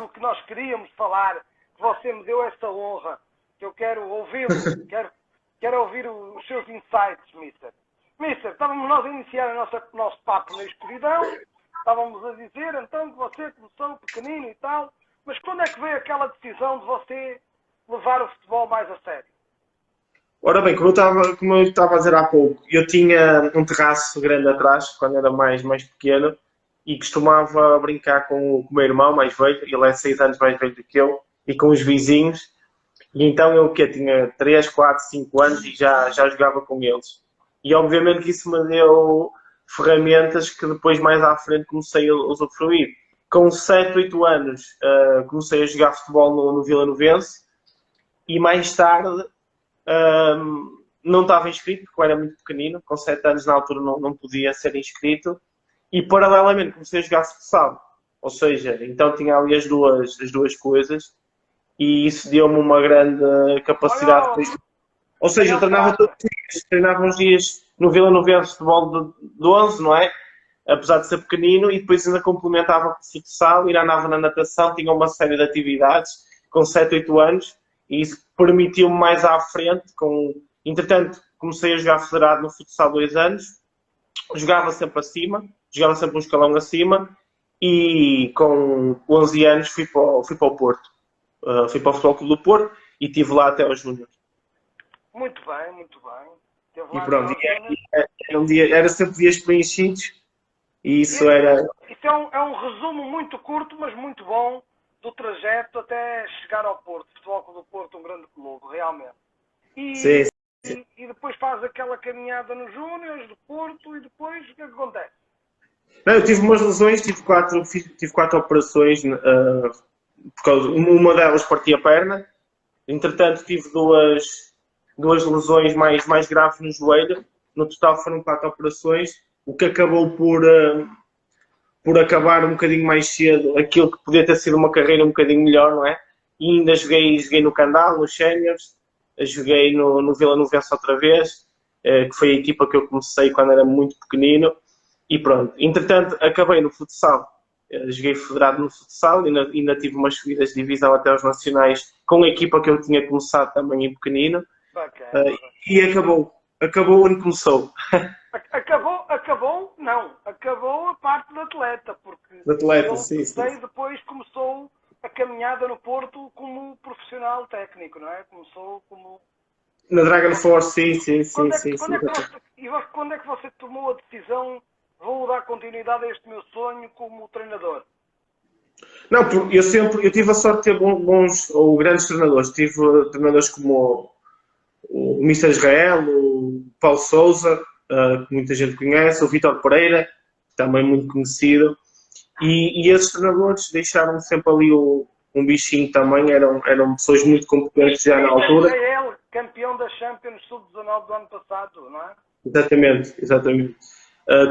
aquilo que nós queríamos falar, que você me deu essa honra, que eu quero ouvi-lo, quero ouvir os seus insights, Mister. Mister, estávamos nós a iniciar o nosso papo na escuridão, estávamos a dizer então que você começou pequenino e tal, mas quando é que veio aquela decisão de você levar o futebol mais a sério? Ora bem, como eu estava a dizer há pouco, eu tinha um terraço grande atrás, quando era mais pequeno, e costumava brincar com o meu irmão mais velho, ele é 6 anos mais velho do que eu, e com os vizinhos, e então eu que tinha 3, 4, 5 anos e já jogava com eles. E obviamente que isso me deu ferramentas que depois mais à frente comecei a usufruir. Com 7, 8 anos comecei a jogar futebol no Vila Novense e mais tarde não estava inscrito porque eu era muito pequenino, com 7 anos na altura não podia ser inscrito e paralelamente comecei a jogar futsal. Ou seja, então tinha ali as duas coisas e isso deu-me uma grande capacidade. Olha, Ou seja, olha eu o treinava craque. todos os dias, treinava uns dias no Vila Novense futebol de 11, não é? Apesar de ser pequenino, e depois ainda complementava com o futsal, ainda andava na natação, tinha uma série de atividades com 7, 8 anos, e isso permitiu-me mais à frente. Entretanto, comecei a jogar federado no futsal 2 anos, jogava sempre acima, jogava sempre um escalão acima, e com 11 anos fui para o Porto. Fui para o Futebol Clube do Porto e estive lá até aos Júnior. Muito bem, muito bem. Teve E lá até pronto, aos Júnior. era sempre dias preenchidos e isso era. Isso é um resumo muito curto, mas muito bom, do trajeto até chegar ao Porto. Futebol Clube do Porto, um grande clube, realmente. Sim, E, e depois faz aquela caminhada nos Júniors do Porto e depois o que é que acontece? não, eu tive umas lesões, tive quatro operações, uma delas parti a perna, entretanto tive duas lesões mais graves no joelho, no total foram 4 operações, o que acabou por acabar um bocadinho mais cedo aquilo que podia ter sido uma carreira um bocadinho melhor, não é? E ainda joguei no Candal, nos Séniores, joguei no Vila Novense outra vez, que foi a equipa que eu comecei quando era muito pequenino, e pronto. Entretanto, acabei no futsal. Joguei federado no futsal, ainda tive umas subidas de divisão até aos nacionais com a equipa que eu tinha começado também em pequenino, Bacana, e bacana. acabou onde começou. Acabou a parte do atleta, porque De atleta, pelo que sim, sim. sei, depois começou a caminhada no Porto como profissional técnico, não é? Começou como. Na Dragon Force, sim, sim, sim, sim, sim. Quando é que você tomou a decisão, vou dar continuidade a este meu sonho como treinador? Não, eu tive a sorte de ter bons ou grandes treinadores. Tive treinadores como o Mister Israel, o Paulo Souza, que muita gente conhece, o Vítor Pereira, também muito conhecido. E esses treinadores deixaram sempre ali um bichinho também, eram pessoas muito competentes já na Mister altura. Israel, campeão da Champions Sub-19 do ano passado, não é? Exatamente, exatamente.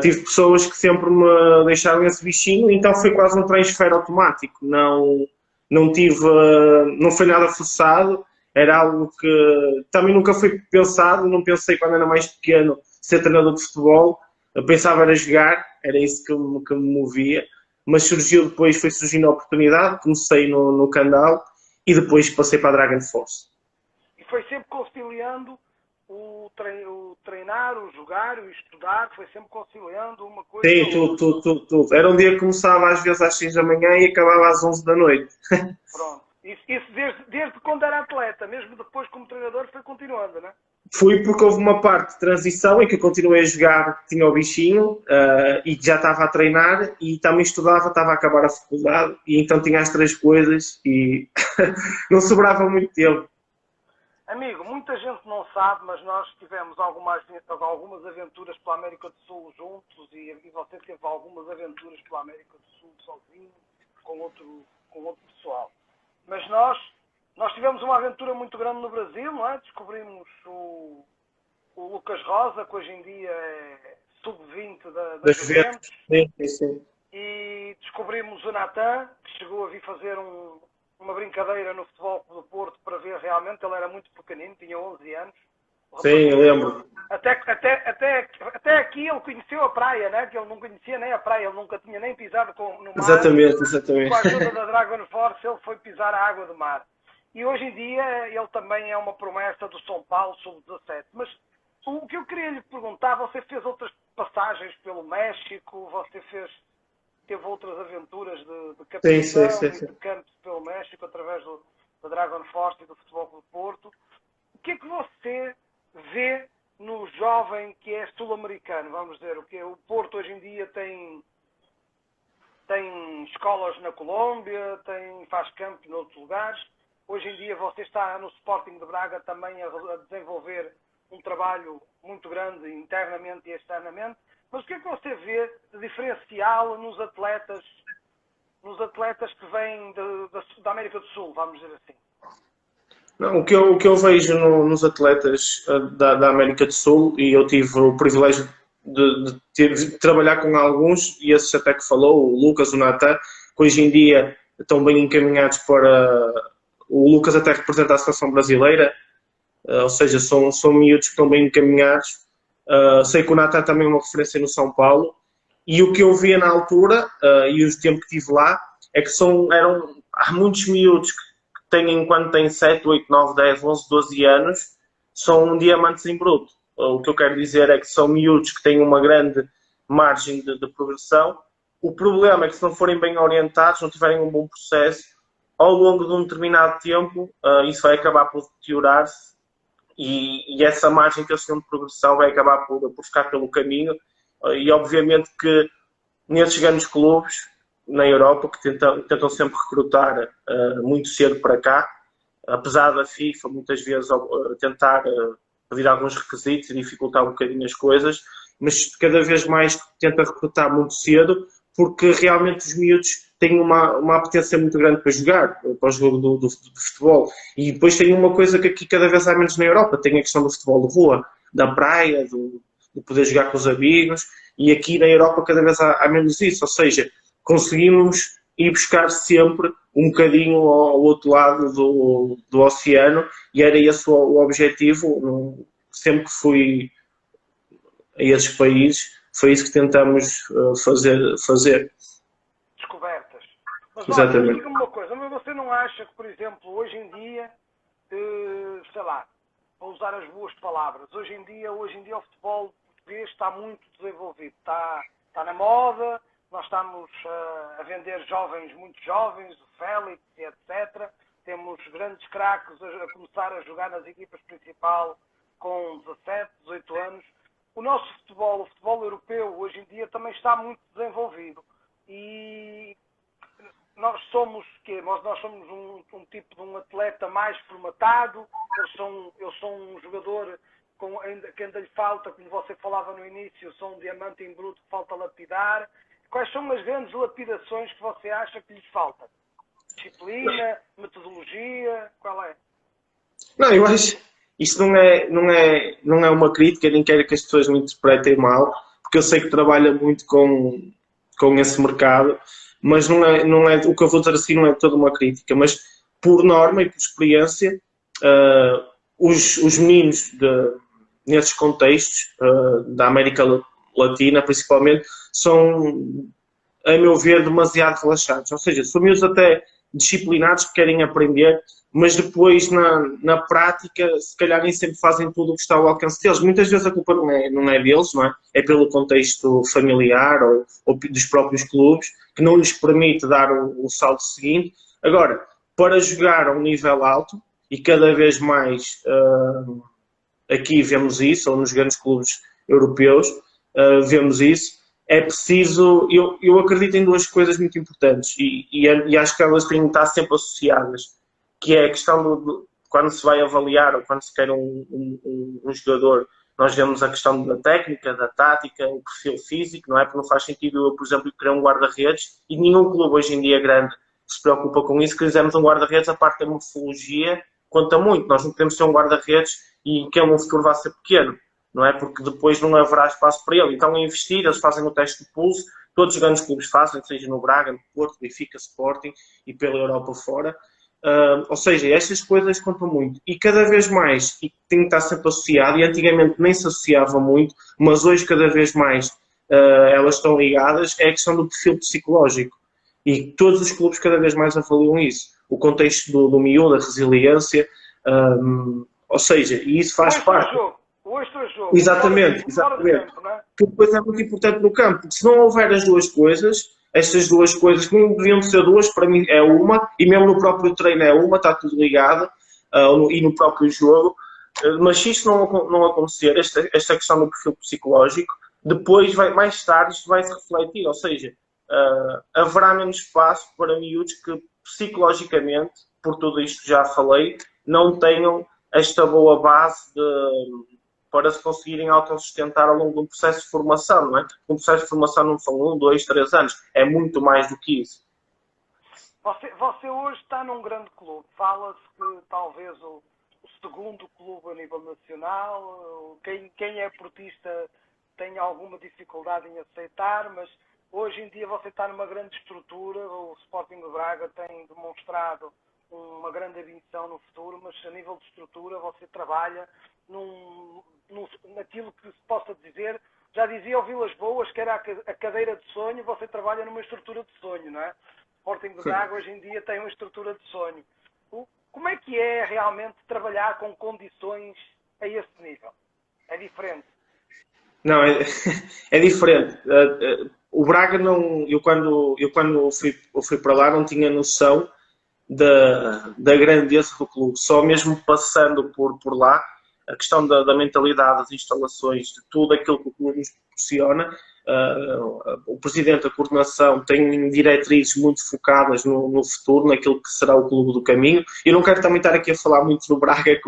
Tive pessoas que sempre me deixaram esse bichinho, então foi quase um transfer automático. Não tive, não foi nada forçado, era algo que também nunca foi pensado. Não pensei quando era mais pequeno ser treinador de futebol. Eu pensava era jogar, era isso que me movia. Mas surgiu depois, foi surgindo a oportunidade. Comecei no Candal e depois passei para a Dragon Force. E foi sempre conciliando o treinar, o jogar, o estudar, foi sempre conciliando uma coisa com Sim, a tudo, outra. tudo, tudo, tudo. Era um dia que começava às vezes às 6 da manhã e acabava às 11 da noite. Pronto. Isso desde quando era atleta, mesmo depois como treinador, foi continuando, não é? Fui porque houve uma parte de transição em que eu continuei a jogar, tinha o bichinho e já estava a treinar e também estudava, estava a acabar a faculdade e então tinha as três coisas e não sobrava muito tempo. Amigo, muita gente não sabe, mas nós tivemos algumas aventuras pela América do Sul juntos e você teve algumas aventuras pela América do Sul sozinho, com outro pessoal. Mas nós tivemos uma aventura muito grande no Brasil, não é? Descobrimos o Lucas Rosa, que hoje em dia é sub-20 da Das vezes, Juventus, sim, sim, sim. e descobrimos o Natan, que chegou a vir fazer uma brincadeira no Futebol Clube do Porto para ver realmente, ele era muito pequenino, tinha 11 anos, O Sim, rapaz, eu lembro. até aqui ele conheceu a praia, né? Que ele não conhecia nem a praia, ele nunca tinha nem pisado no mar. Exatamente, E com a exatamente. ajuda da Dragon Force ele foi pisar a água do mar. E hoje em dia ele também é uma promessa do São Paulo sub-17. Mas o que eu queria lhe perguntar, você fez outras passagens pelo México, teve outras aventuras de Sim, sim, captação sim, e sim. de campo pelo México através da Dragon Force e do Futebol Clube do Porto. O que é que você vê no jovem que é sul-americano? Vamos dizer, o Porto hoje em dia tem escolas na Colômbia, faz campo em outros lugares. Hoje em dia você está no Sporting de Braga também a desenvolver um trabalho muito grande internamente e externamente. Mas o que é que você vê de diferencial nos atletas que vêm da América do Sul, vamos dizer assim? Não, o que eu vejo nos atletas da América do Sul, e eu tive o privilégio de trabalhar com alguns, e esses até que falou, o Lucas, o Natan, que hoje em dia estão bem encaminhados para. O Lucas até representa a seleção brasileira, ou seja, são miúdos que estão bem encaminhados. Sei que o Natan também é uma referência no São Paulo, e o que eu via na altura, e o tempo que estive lá, é que há muitos miúdos que têm, quando têm 7, 8, 9, 10, 11, 12 anos, são diamantes em bruto. O que eu quero dizer é que são miúdos que têm uma grande margem de progressão. O problema é que se não forem bem orientados, não tiverem um bom processo, ao longo de um determinado tempo, isso vai acabar por deteriorar-se e essa margem que eles têm de progressão vai acabar por ficar pelo caminho. E obviamente que nesses grandes clubes na Europa que tentam sempre recrutar muito cedo para cá, apesar da FIFA muitas vezes tentar pedir alguns requisitos e dificultar um bocadinho as coisas, mas cada vez mais tenta recrutar muito cedo porque realmente os miúdos têm uma apetência muito grande para jogar, para o jogo do futebol. E depois tem uma coisa que aqui cada vez há menos na Europa, tem a questão do futebol de rua, da praia, de poder jogar com os amigos, e aqui na Europa cada vez há menos isso, ou seja, conseguimos ir buscar sempre um bocadinho ao outro lado do oceano, e era esse o objetivo. Sempre que fui a esses países, foi isso que tentamos fazer. Descobertas. Mas olha, Exatamente. diga-me uma coisa, mas você não acha que, por exemplo, hoje em dia, sei lá, vou usar as boas palavras, hoje em dia o futebol português está muito desenvolvido, está na moda, nós estamos a vender jovens, muito jovens, o Félix e etc. Temos grandes craques a começar a jogar nas equipas principais com 17, 18 anos. O nosso futebol, o futebol europeu, hoje em dia também está muito desenvolvido. E nós somos um tipo de um atleta mais formatado. Eu sou um jogador que ainda lhe falta, como você falava no início, sou um diamante em bruto que falta lapidar. Quais são as grandes lapidações que você acha que lhes falta? Disciplina, metodologia, qual é? Não, eu acho isto não é uma crítica, nem quero que as pessoas me interpretem mal, porque eu sei que trabalha muito com esse mercado, mas não é o que eu vou dizer assim, não é toda uma crítica, mas por norma e por experiência, os meninos nesses contextos da América Latina, principalmente, são, a meu ver, demasiado relaxados. Ou seja, são meus até disciplinados que querem aprender, mas depois na prática, se calhar nem sempre fazem tudo o que está ao alcance deles. Muitas vezes a culpa não é deles, não é? É pelo contexto familiar ou dos próprios clubes, que não lhes permite dar o salto seguinte. Agora, para jogar a um nível alto, e cada vez mais aqui vemos isso, ou nos grandes clubes europeus, vemos isso, é preciso, eu acredito em duas coisas muito importantes e acho que elas têm de estar sempre associadas, que é a questão quando se vai avaliar ou quando se quer um jogador, nós vemos a questão da técnica, da tática, o perfil físico, não é? Porque não faz sentido eu, por exemplo, criar um guarda-redes e nenhum clube hoje em dia grande se preocupa com isso, que fizemos um guarda-redes, a parte da morfologia conta muito, nós não podemos ter um guarda-redes e que no futuro vai ser pequeno, não é? Porque depois não haverá espaço para ele. Então, a investir, eles fazem o teste de pulso, todos os grandes clubes fazem, seja no Braga, no Porto, Benfica, Sporting e pela Europa fora. Ou seja, estas coisas contam muito. E cada vez mais, e tem que estar sempre associado, e antigamente nem se associava muito, mas hoje cada vez mais elas estão ligadas, é a questão do perfil psicológico. E todos os clubes cada vez mais avaliam isso. O contexto do miúdo, a resiliência, ou seja, e isso faz parte. O extra-jogo. Exatamente, exatamente. Tempo, não é? Que depois é muito importante no campo, porque se não houver as duas coisas, estas duas coisas que não deviam ser duas, para mim é uma, e mesmo no próprio treino é uma, está tudo ligado, e no próprio jogo, mas se isto não acontecer, esta questão do perfil psicológico, depois, mais tarde, isto vai se refletir, ou seja, haverá menos espaço para miúdos que psicologicamente, por tudo isto que já falei, não tenham esta boa base para se conseguirem autossustentar ao longo de um processo de formação, não é? Um processo de formação não são 1, 2, 3 anos, é muito mais do que isso. Você hoje está num grande clube, fala-se que talvez o segundo clube a nível nacional, quem é portista tem alguma dificuldade em aceitar, mas hoje em dia você está numa grande estrutura, o Sporting de Braga tem demonstrado uma grande ambição no futuro, mas a nível de estrutura você trabalha naquilo que se possa dizer, já dizia o Vilas Boas que era a cadeira de sonho, você trabalha numa estrutura de sonho, não é? O Sporting de Braga hoje em dia tem uma estrutura de sonho. Como é que é realmente trabalhar com condições a esse nível? É diferente? Não, é diferente. O Braga não. Eu quando fui para lá não tinha noção da grandeza do clube. Só mesmo passando por lá, a questão da mentalidade, das instalações, de tudo aquilo que o clube nos proporciona. O presidente da coordenação tem diretrizes muito focadas no futuro, naquilo que será o clube do caminho. Eu não quero também estar aqui a falar muito do Braga,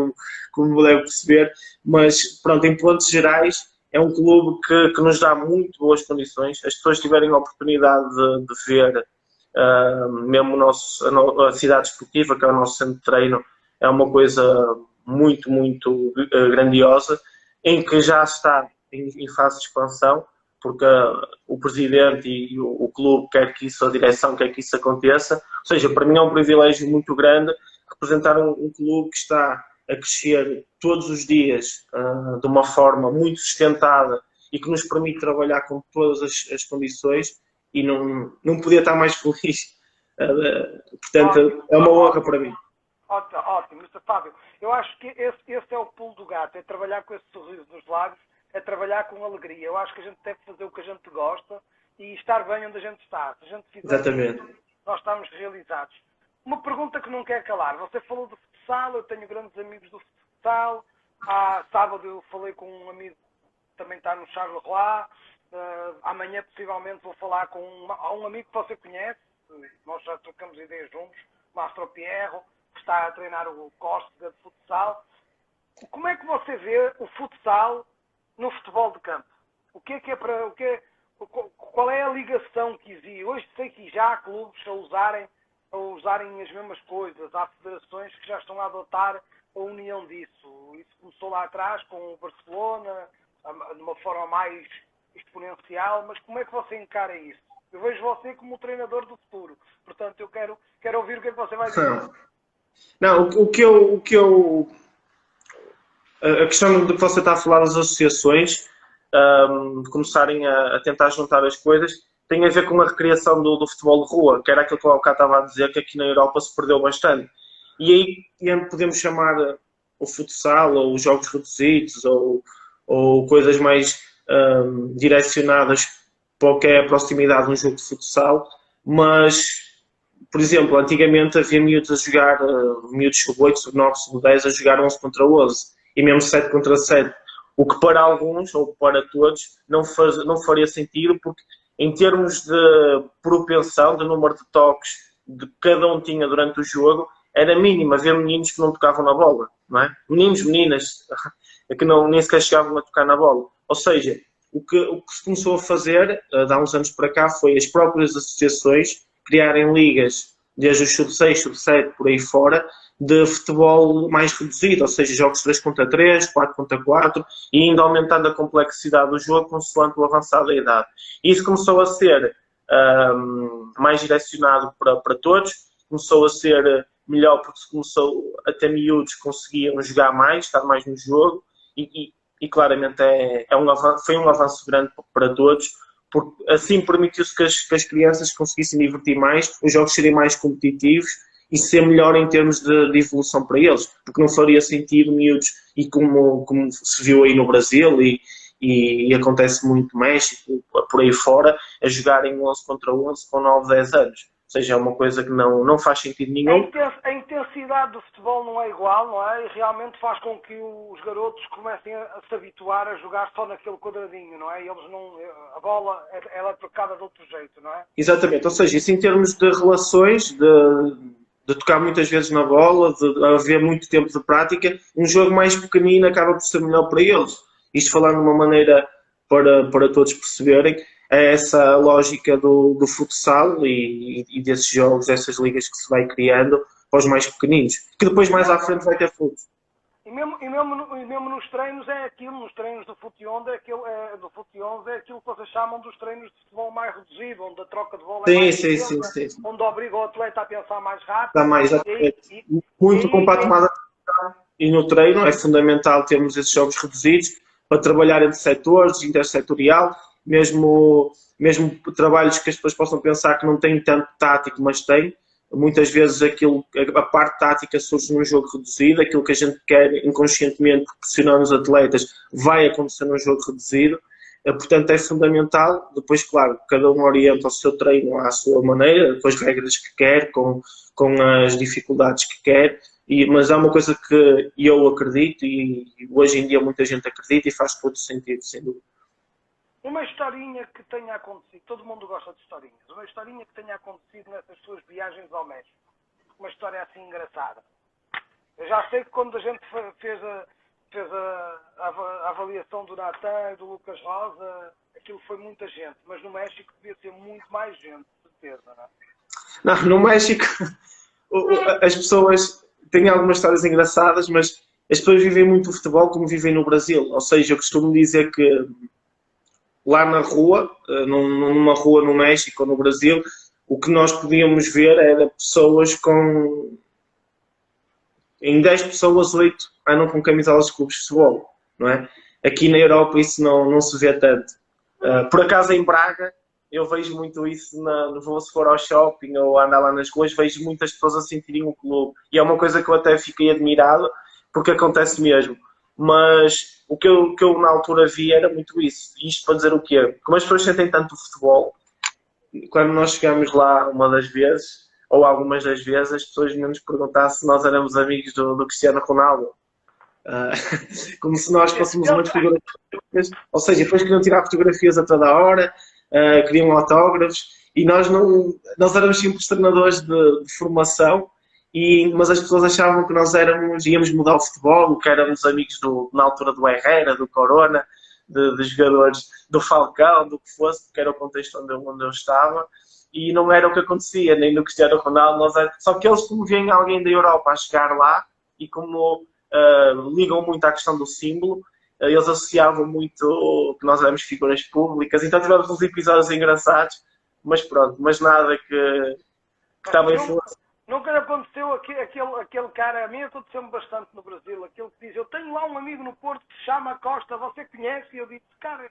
como deve perceber, mas pronto, em pontos gerais, é um clube que nos dá muito boas condições. As pessoas tiverem a oportunidade de ver mesmo a cidade esportiva, que é o nosso centro de treino, é uma coisa muito, muito grandiosa, em que já está em fase de expansão, porque o presidente e o clube quer que isso, a direção quer que isso aconteça. Ou seja, para mim é um privilégio muito grande representar um clube que está a crescer todos os dias de uma forma muito sustentada e que nos permite trabalhar com todas as condições, e não podia estar mais feliz. Portanto, ótimo, é uma honra para mim. Ótimo, Mr. Fábio. Eu acho que esse é o pulo do gato, é trabalhar com esse sorriso nos lábios, é trabalhar com alegria. Eu acho que a gente deve fazer o que a gente gosta e estar bem onde a gente está. Se a gente fizer exatamente isso, nós estamos realizados. Uma pergunta que não quer calar. Você falou do futsal, eu tenho grandes amigos do futsal. Há sábado eu falei com um amigo que também está no Charleroi. Amanhã possivelmente vou falar com um amigo que você conhece, nós já trocamos ideias juntos, Mastro Pierro, que está a treinar o Córcega de futsal. Como é que você vê o futsal no futebol de campo? Qual é a ligação que existe? Hoje sei que já há clubes a usarem as mesmas coisas, há federações que já estão a adotar a união disso. Isso começou lá atrás com o Barcelona, de uma forma mais exponencial, mas como é que você encara isso? Eu vejo você como o treinador do futuro, portanto eu quero ouvir o que é que você vai dizer. Não, a questão de que você está a falar das associações, de começarem a tentar juntar as coisas, tem a ver com a recriação do futebol de rua, que era aquilo que eu cá estava a dizer, que aqui na Europa se perdeu bastante. E aí podemos chamar o futsal, ou os jogos reduzidos, ou coisas mais direcionadas para o que é a proximidade de um jogo de futsal, mas, por exemplo, antigamente havia miúdos a jogar, miúdos sub-8, sub-9, sub-10 a jogar 11 contra 11, e mesmo 7 contra 7, o que para alguns, ou para todos, não faria sentido, porque em termos de propensão, de número de toques que cada um tinha durante o jogo, era mínimo. Havia meninos que não tocavam na bola, não é? Meninos, meninas, que nem sequer chegavam a tocar na bola. Ou seja, o que se começou a fazer, há uns anos para cá, foi as próprias associações criarem ligas, desde o sub-6, sub-7, por aí fora, de futebol mais reduzido, ou seja, jogos 3 contra 3, 4 contra 4, e ainda aumentando a complexidade do jogo consoante o avançado da idade. E isso começou a ser mais direcionado para todos, começou a ser melhor porque se começou a ter miúdos que conseguiam jogar mais, estar mais no jogo e claramente foi um avanço grande para todos, porque assim permitiu-se que as crianças conseguissem divertir mais, os jogos serem mais competitivos e ser melhor em termos de evolução para eles, porque não faria sentido miúdos, e como se viu aí no Brasil e acontece muito no México, por aí fora, a jogarem 11 contra 11 com 9, 10 anos. Ou seja, é uma coisa que não faz sentido nenhum. A intensidade do futebol não é igual, não é? E realmente faz com que os garotos comecem a se habituar a jogar só naquele quadradinho, não é? E eles não, a bola ela é trocada de outro jeito, não é? Exatamente, ou seja, isso em termos de relações, de tocar muitas vezes na bola, de haver muito tempo de prática, um jogo mais pequenino acaba por ser melhor para eles. Isto falando de uma maneira para todos perceberem, é essa a lógica do futsal e desses jogos, dessas ligas que se vai criando para os mais pequeninos, que depois mais à frente vai ter futsal. E mesmo nos treinos é aquilo, nos treinos do Fute-11 é aquilo que vocês chamam dos treinos de futebol mais reduzido, onde a troca de bola é mais intensa, onde obriga o atleta a pensar mais rápido. Está mais muito compacto e no treino é fundamental termos esses jogos reduzidos para trabalhar entre setores, intersetorial, mesmo trabalhos que as pessoas possam pensar que não têm tanto tático, mas têm. Muitas vezes a parte tática surge num jogo reduzido, aquilo que a gente quer inconscientemente proporcionar aos atletas vai acontecer num jogo reduzido, portanto é fundamental. Depois, claro, cada um orienta o seu treino à sua maneira, com as regras que quer, com as dificuldades que quer, mas é uma coisa que eu acredito e hoje em dia muita gente acredita e faz todo sentido, sem dúvida. Uma historinha que tenha acontecido, todo mundo gosta de historinhas, uma historinha que tenha acontecido nessas suas viagens ao México, uma história assim engraçada. Eu já sei que quando a gente fez a avaliação do Natan e do Lucas Rosa, aquilo foi muita gente, mas no México devia ser muito mais gente, de certeza, não é? Não, no México as pessoas têm algumas histórias engraçadas, mas as pessoas vivem muito o futebol como vivem no Brasil, ou seja, eu costumo dizer que lá na rua, numa rua no México ou no Brasil, o que nós podíamos ver era pessoas em 10 pessoas, 8 andam com camisolas de clubes de futebol, não é? Aqui na Europa isso não se vê tanto. Por acaso em Braga, eu vejo muito isso, se for ao shopping ou andar lá nas ruas, vejo muitas pessoas a sentirem o clube. E é uma coisa que eu até fiquei admirado, porque acontece mesmo. Mas o que eu na altura vi era muito isso. Isto para dizer o quê? Como as pessoas sentem tanto o futebol, quando nós chegamos lá uma das vezes, ou algumas das vezes, as pessoas vinham nos perguntar se nós éramos amigos do Cristiano Ronaldo. Como se nós fôssemos umas fotografias, ou seja, depois queriam tirar fotografias a toda a hora, queriam autógrafos, e nós éramos simples treinadores de formação, mas as pessoas achavam que nós íamos mudar o futebol, que éramos amigos na altura do Herrera, do Corona, de jogadores do Falcão, do que fosse, que era o contexto onde eu estava, e não era o que acontecia, nem do Cristiano Ronaldo. Só que eles, como veem alguém da Europa a chegar lá, e como ligam muito à questão do símbolo, eles associavam muito que nós éramos figuras públicas, então tivemos uns episódios engraçados, mas pronto, mas nada que também fosse. Nunca lhe aconteceu aquele cara, a mim aconteceu-me bastante no Brasil, aquele que diz, eu tenho lá um amigo no Porto que se chama Costa, você conhece? E eu disse, cara,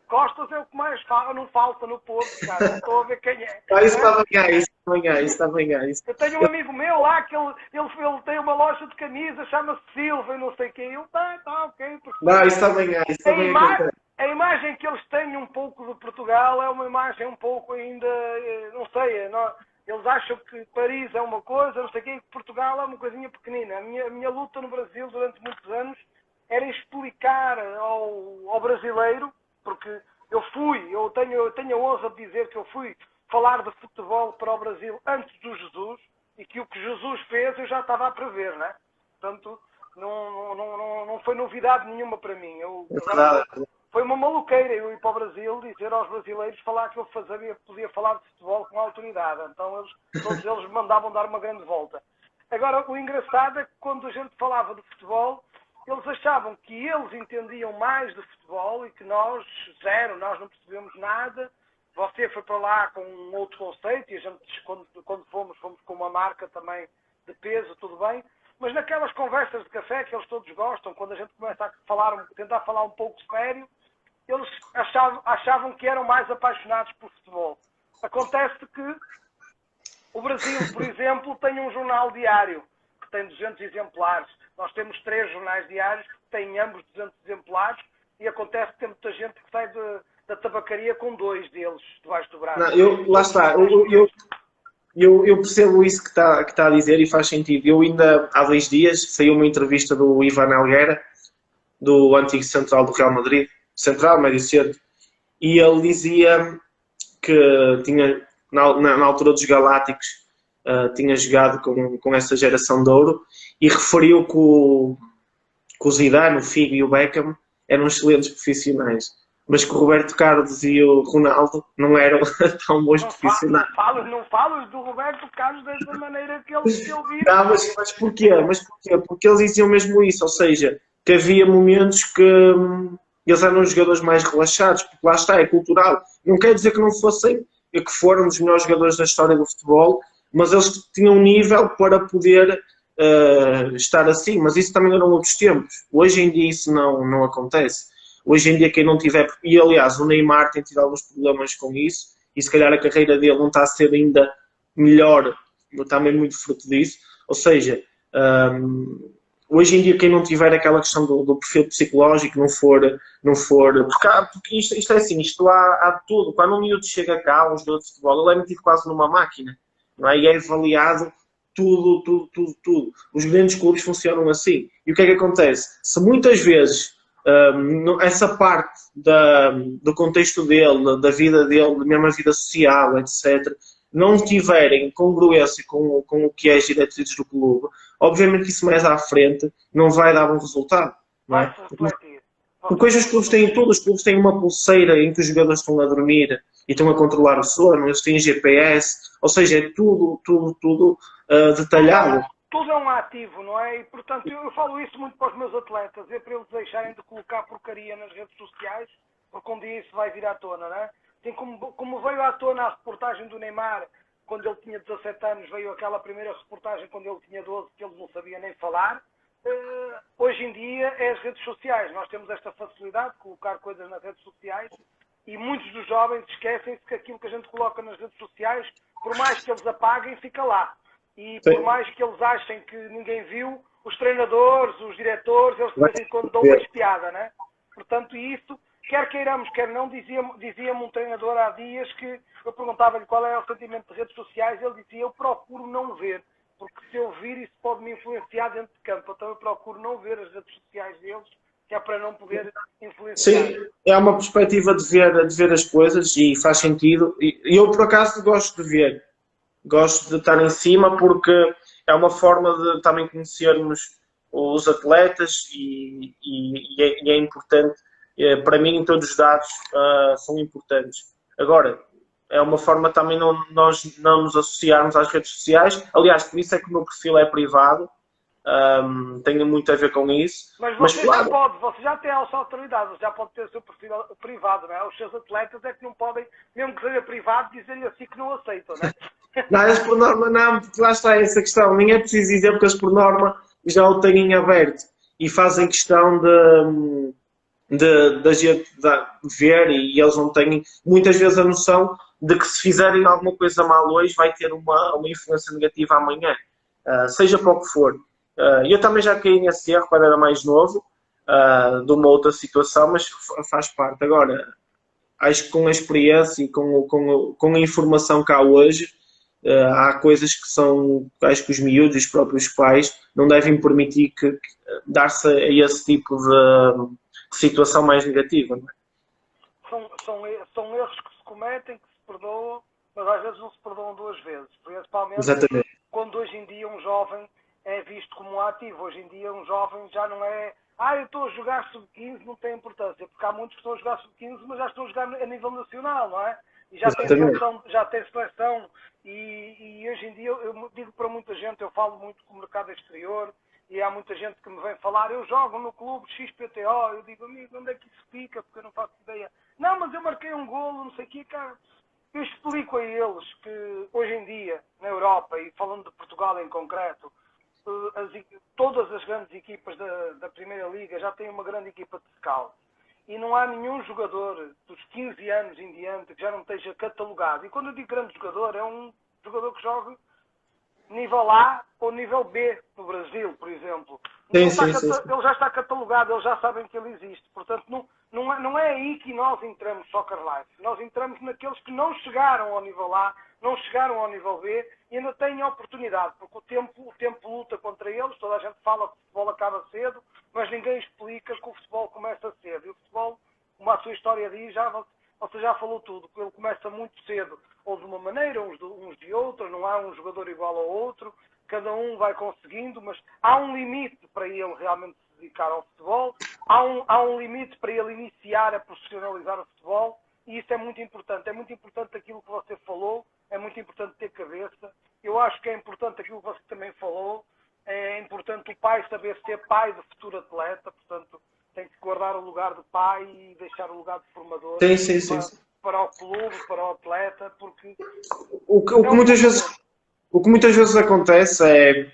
Costas é o que mais não falta no Porto, cara, não estou a ver quem é. Isso está bem. Eu tenho um amigo meu lá que ele tem uma loja de camisas, chama-se Silva e não sei quem. Eu, tá, ok. Não, isso está bem. A imagem que eles têm um pouco de Portugal é uma imagem um pouco ainda, não sei, eles acham que Paris é uma coisa, não sei o quê, que Portugal é uma coisinha pequenina. A minha luta no Brasil durante muitos anos era explicar ao brasileiro, porque eu tenho a honra de dizer que eu fui falar de futebol para o Brasil antes do Jesus, e que o que Jesus fez eu já estava a prever, né? Portanto, não foi novidade nenhuma para mim. Foi uma maluqueira eu ir para o Brasil dizer aos brasileiros falar que eu podia falar de futebol com autoridade. Então todos eles me mandavam dar uma grande volta. Agora, o engraçado é que quando a gente falava de futebol, eles achavam que eles entendiam mais de futebol e que nós não percebemos nada. Você foi para lá com um outro conceito e a gente, quando fomos com uma marca também de peso, tudo bem, mas naquelas conversas de café que eles todos gostam, quando a gente começa a falar, tentar falar um pouco sério, eles achavam que eram mais apaixonados por futebol. Acontece que o Brasil, por exemplo, tem um jornal diário que tem 200 exemplares. Nós temos 3 jornais diários que têm ambos 200 exemplares e acontece que tem muita gente que sai da tabacaria com 2 deles debaixo do braço. Não, lá está. Eu percebo isso que está a dizer e faz sentido. Eu ainda há 2 dias saiu uma entrevista do Ivan Helguera, do antigo central do Real Madrid, central, médio centro, e ele dizia que tinha, na altura dos Galácticos, tinha jogado com essa geração de ouro e referiu que o Zidane, o Figo e o Beckham eram excelentes profissionais, mas que o Roberto Carlos e o Ronaldo não eram tão bons profissionais. Não falas do Roberto Carlos dessa maneira que ele vive. Não, mas porquê? Porque eles diziam mesmo isso, ou seja, que havia momentos que eles eram jogadores mais relaxados, porque lá está, é cultural. Não quer dizer que não fossem, que foram os melhores jogadores da história do futebol, mas eles tinham um nível para poder estar assim, mas isso também eram outros tempos. Hoje em dia isso não acontece. Hoje em dia quem não tiver, e aliás o Neymar tem tido alguns problemas com isso, e se calhar a carreira dele não está a ser ainda melhor, também muito fruto disso, ou seja, hoje em dia quem não tiver aquela questão do perfil psicológico, não for porque isto é assim, isto há tudo, quando um miúdo chega cá, um jogador de futebol, ele é metido quase numa máquina, não é? E é avaliado tudo. Os grandes clubes funcionam assim. E o que é que acontece? Se muitas vezes essa parte do contexto dele, da vida dele, da mesma vida social, etc., não tiverem congruência com o que é as diretrizes do clube, obviamente que isso mais à frente não vai dar um resultado. Não é? Porque hoje os clubes têm tudo, os clubes têm uma pulseira em que os jogadores estão a dormir e estão a controlar o sono, eles têm GPS, ou seja, é tudo detalhado. Tudo é um ativo, não é? E, portanto, eu falo isso muito para os meus atletas, é para eles deixarem de colocar porcaria nas redes sociais, porque um dia isso vai vir à tona, não é? Assim como veio à tona a reportagem do Neymar, quando ele tinha 17 anos, veio aquela primeira reportagem quando ele tinha 12, que ele não sabia nem falar. Hoje em dia é as redes sociais. Nós temos esta facilidade de colocar coisas nas redes sociais e muitos dos jovens esquecem-se que aquilo que a gente coloca nas redes sociais, por mais que eles apaguem, fica lá. E por mais que eles achem que ninguém viu, os treinadores, os diretores, eles de vez em quando dão uma espiada, né? Portanto, isso, quer queiramos, quer não, dizia-me um treinador há dias que eu perguntava-lhe qual era o sentimento de redes sociais, ele dizia, eu procuro não ver, porque se eu vir isso pode me influenciar dentro de campo, então eu procuro não ver as redes sociais deles, que é para não poder influenciar. Sim, é uma perspectiva de ver as coisas e faz sentido. E eu, por acaso, gosto de ver. Gosto de estar em cima porque é uma forma de também conhecermos os atletas e é importante. Para mim, todos os dados são importantes. Agora, é uma forma também nós não nos associarmos às redes sociais. Aliás, por isso é que o meu perfil é privado. Tem muito a ver com isso. Mas você já pode, você já tem essa autoridade, você já pode ter o seu perfil privado, não é? Os seus atletas é que não podem, mesmo que seja privado, dizer-lhe assim que não aceitam, não é? Não, eles por norma não, porque lá está essa questão. Nem é preciso dizer porque eles por norma já o têm em aberto e fazem questão de gente ver e eles não têm muitas vezes a noção de que se fizerem alguma coisa mal hoje vai ter uma influência negativa amanhã, seja para o que for. Eu também já caí nesse erro quando era mais novo, de uma outra situação, mas faz parte. Agora, acho que com a experiência e com a informação que há hoje, há coisas que acho que os miúdos e os próprios pais não devem permitir que dar-se a esse tipo de situação mais negativa. Não é? São erros que se cometem, que se perdoam, mas às vezes não se perdoam 2 vezes. Principalmente Exatamente. Quando hoje em dia um jovem é visto como um ativo. Hoje em dia um jovem já não é eu estou a jogar sub-15, não tem importância, porque há muitos que estão a jogar sub-15, mas já estão a jogar a nível nacional, não é? E já tem seleção, e hoje em dia eu digo para muita gente, eu falo muito com o mercado exterior, e há muita gente que me vem falar, eu jogo no clube XPTO, eu digo, amigo, onde é que isso fica? Porque eu não faço ideia. Não, mas eu marquei um golo, não sei o quê, cara. eu explico a eles que hoje em dia, na Europa, e falando de Portugal em concreto, todas as grandes equipas da Primeira Liga já têm uma grande equipa de scout. E não há nenhum jogador dos 15 anos em diante que já não esteja catalogado. E quando eu digo grande jogador, é um jogador que joga nível A ou nível B no Brasil, por exemplo. Sim, Ele já está catalogado, eles já sabem que ele existe. Portanto, não é aí que nós entramos Soccer Life. Nós entramos naqueles que não chegaram ao nível A, não chegaram ao nível B e ainda têm a oportunidade, porque o tempo luta contra eles, toda a gente fala que o futebol acaba cedo, mas ninguém explica que o futebol começa cedo. E o futebol, como a sua história diz, você já falou tudo, que ele começa muito cedo, ou de uma maneira, uns de outra, não há um jogador igual ao outro, cada um vai conseguindo, mas há um limite para ele realmente se dedicar ao futebol, há um limite para ele iniciar a profissionalizar o futebol, e isso é muito importante aquilo que você falou, é muito importante ter cabeça, eu acho que é importante aquilo que você também falou, é importante o pai saber ser pai de futuro atleta, portanto, tem que guardar o lugar de pai e deixar o lugar de formador para o clube, para o atleta, porque o que muitas vezes acontece é,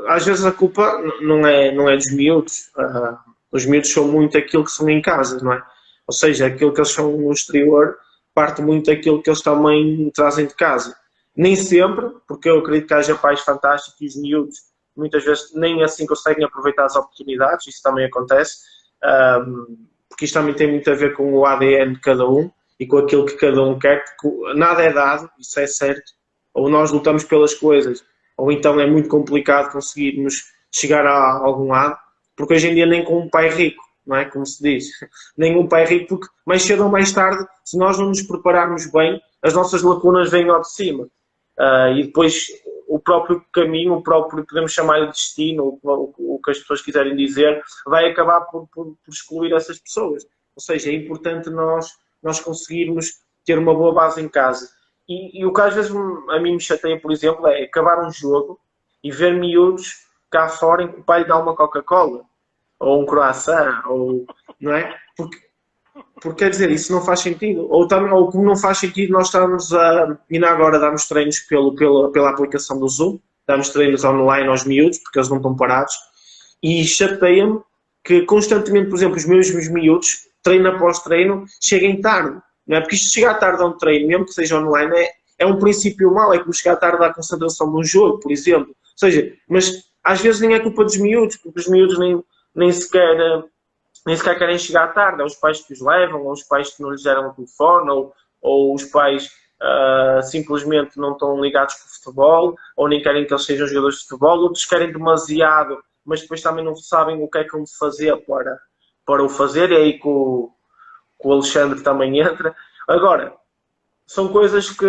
às vezes a culpa não é dos miúdos. Os miúdos são muito aquilo que são em casa, não é? Ou seja, aquilo que eles são no exterior parte muito daquilo que eles também trazem de casa. Nem sempre, porque eu acredito que haja pais fantásticos e os miúdos muitas vezes nem assim conseguem aproveitar as oportunidades, isso também acontece, porque isto também tem muito a ver com o ADN de cada um e com aquilo que cada um quer, porque nada é dado, isso é certo, ou nós lutamos pelas coisas, ou então é muito complicado conseguirmos chegar a algum lado, porque hoje em dia nem com um pai rico, não é? Como se diz, nem um pai rico, porque mais cedo ou mais tarde, se nós não nos prepararmos bem, as nossas lacunas vêm ao de cima. E depois o próprio caminho, o próprio, podemos chamar de destino, o que as pessoas quiserem dizer, vai acabar por excluir essas pessoas. Ou seja, é importante nós conseguirmos ter uma boa base em casa. E o que às vezes a mim me chateia, por exemplo, é acabar um jogo e ver miúdos cá fora em que o pai lhe dá uma Coca-Cola, ou um croissant, ou, não é? Porque quer dizer, isso não faz sentido. Ou como não faz sentido, nós estamos ainda agora damos treinos pela aplicação do Zoom, damos treinos online aos miúdos, porque eles não estão parados, e chateia-me que constantemente, por exemplo, os meus miúdos, treino após treino, cheguem tarde. Não é? Porque isto chegar tarde a um treino, mesmo que seja online, é um princípio mau, é como chegar tarde à concentração de um jogo, por exemplo. Ou seja, mas às vezes nem é culpa dos miúdos, porque os miúdos nem sequer querem chegar tarde, é os pais que os levam, ou os pais que não lhes deram o telefone, ou os pais simplesmente não estão ligados com o futebol, ou nem querem que eles sejam jogadores de futebol, outros querem demasiado, mas depois também não sabem o que é que vão fazer para o fazer, e é aí que o Alexandre também entra. Agora, são coisas que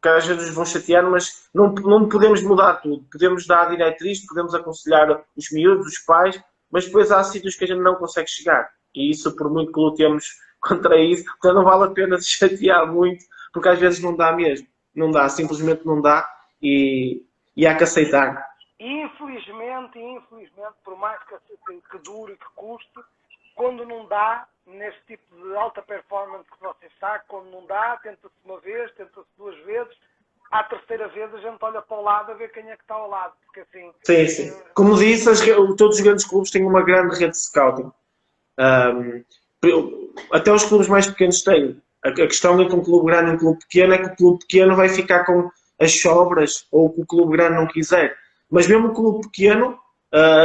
às vezes nos vão chatear, mas não podemos mudar tudo. Podemos dar diretriz, podemos aconselhar os miúdos, os pais, mas depois há sítios que a gente não consegue chegar. E isso, por muito que lutemos contra isso, então não vale a pena se chatear muito, porque às vezes não dá mesmo. Não dá, simplesmente não dá e há que aceitar. Infelizmente, por mais que dure e que custe, quando não dá, neste tipo de alta performance que você está, quando não dá, tenta-se uma vez, tenta-se duas vezes, à terceira vez a gente olha para o lado a ver quem é que está ao lado. Porque assim, sim. Como disse, todos os grandes clubes têm uma grande rede de scouting. Até os clubes mais pequenos têm. A questão entre um clube grande e um clube pequeno é que o clube pequeno vai ficar com as sobras ou o que o clube grande não quiser. Mas mesmo o clube pequeno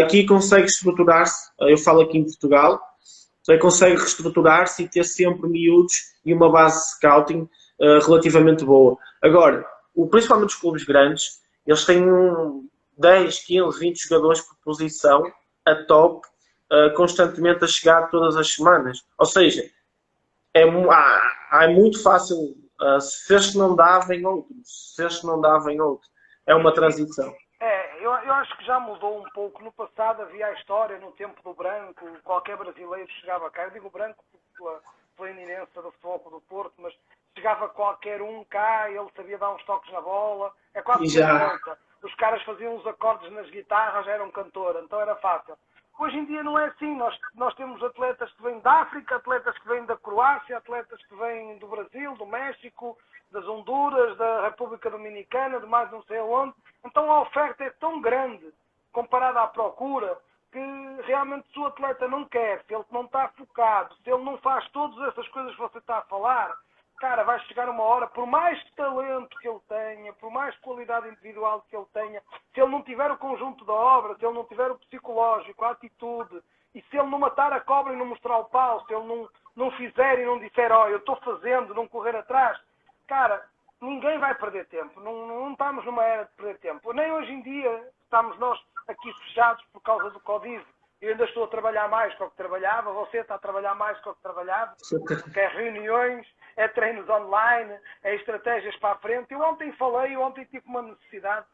aqui consegue estruturar-se, eu falo aqui em Portugal, consegue reestruturar-se e ter sempre miúdos e uma base de scouting relativamente boa. Agora, principalmente os clubes grandes, eles têm 10, 15, 20 jogadores por posição a top, constantemente a chegar todas as semanas. Ou seja, é muito fácil, se este não dá, vem outro. Se este não dá, vem outro. É uma transição. Eu acho que já mudou um pouco. No passado havia a história, no tempo do Branco, qualquer brasileiro chegava cá. Eu digo Branco pela iminência do Futebol Clube do Porto, mas chegava qualquer um cá, ele sabia dar uns toques na bola. É quase já. Os caras faziam os acordes nas guitarras, eram cantor, então era fácil. Hoje em dia não é assim. Nós temos atletas que vêm da África, atletas que vêm da Croácia, atletas que vêm do Brasil, do México, das Honduras, da República Dominicana, de mais não sei aonde. Então a oferta é tão grande comparada à procura que realmente se o atleta não quer, se ele não está focado, se ele não faz todas essas coisas que você está a falar, cara, vai chegar uma hora, por mais talento que ele tenha, por mais qualidade individual que ele tenha, se ele não tiver o conjunto da obra, se ele não tiver o psicológico, a atitude, e se ele não matar a cobra e não mostrar o pau, se ele não fizer e não disser, eu estou fazendo, não correr atrás, cara, ninguém vai perder tempo. Não estamos numa era de perder tempo. Nem hoje em dia estamos nós aqui fechados por causa do Covid. Eu ainda estou a trabalhar mais do que trabalhava, você está a trabalhar mais do que trabalhava, que é reuniões, é treinos online, é estratégias para a frente. Eu ontem tive uma necessidade,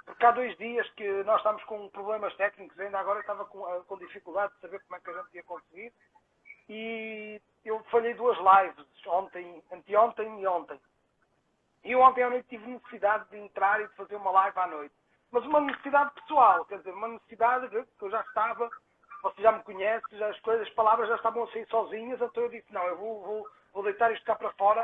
porque há 2 dias que nós estamos com problemas técnicos, ainda agora estava com dificuldade de saber como é que a gente ia conseguir, e eu falhei 2 lives, anteontem e ontem. E eu ontem à noite tive necessidade de entrar e de fazer uma live à noite. Mas uma necessidade pessoal, quer dizer, uma necessidade que eu já estava, você já me conhece, as palavras já estavam a sair sozinhas, então eu disse, não, eu vou deitar isto cá para fora,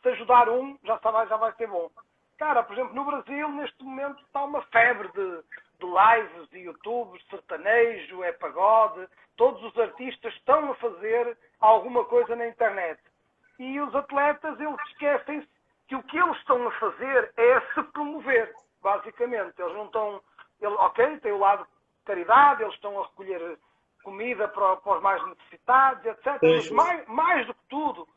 se ajudar já vai ser bom. Cara, por exemplo, no Brasil, neste momento, está uma febre de lives, de YouTube, sertanejo, é pagode, todos os artistas estão a fazer alguma coisa na internet. E os atletas, eles esquecem-se que o que eles estão a fazer é se promover, basicamente. Eles não estão... tem o lado de caridade, eles estão a recolher comida para os mais necessitados, etc. Mas mais do que tudo,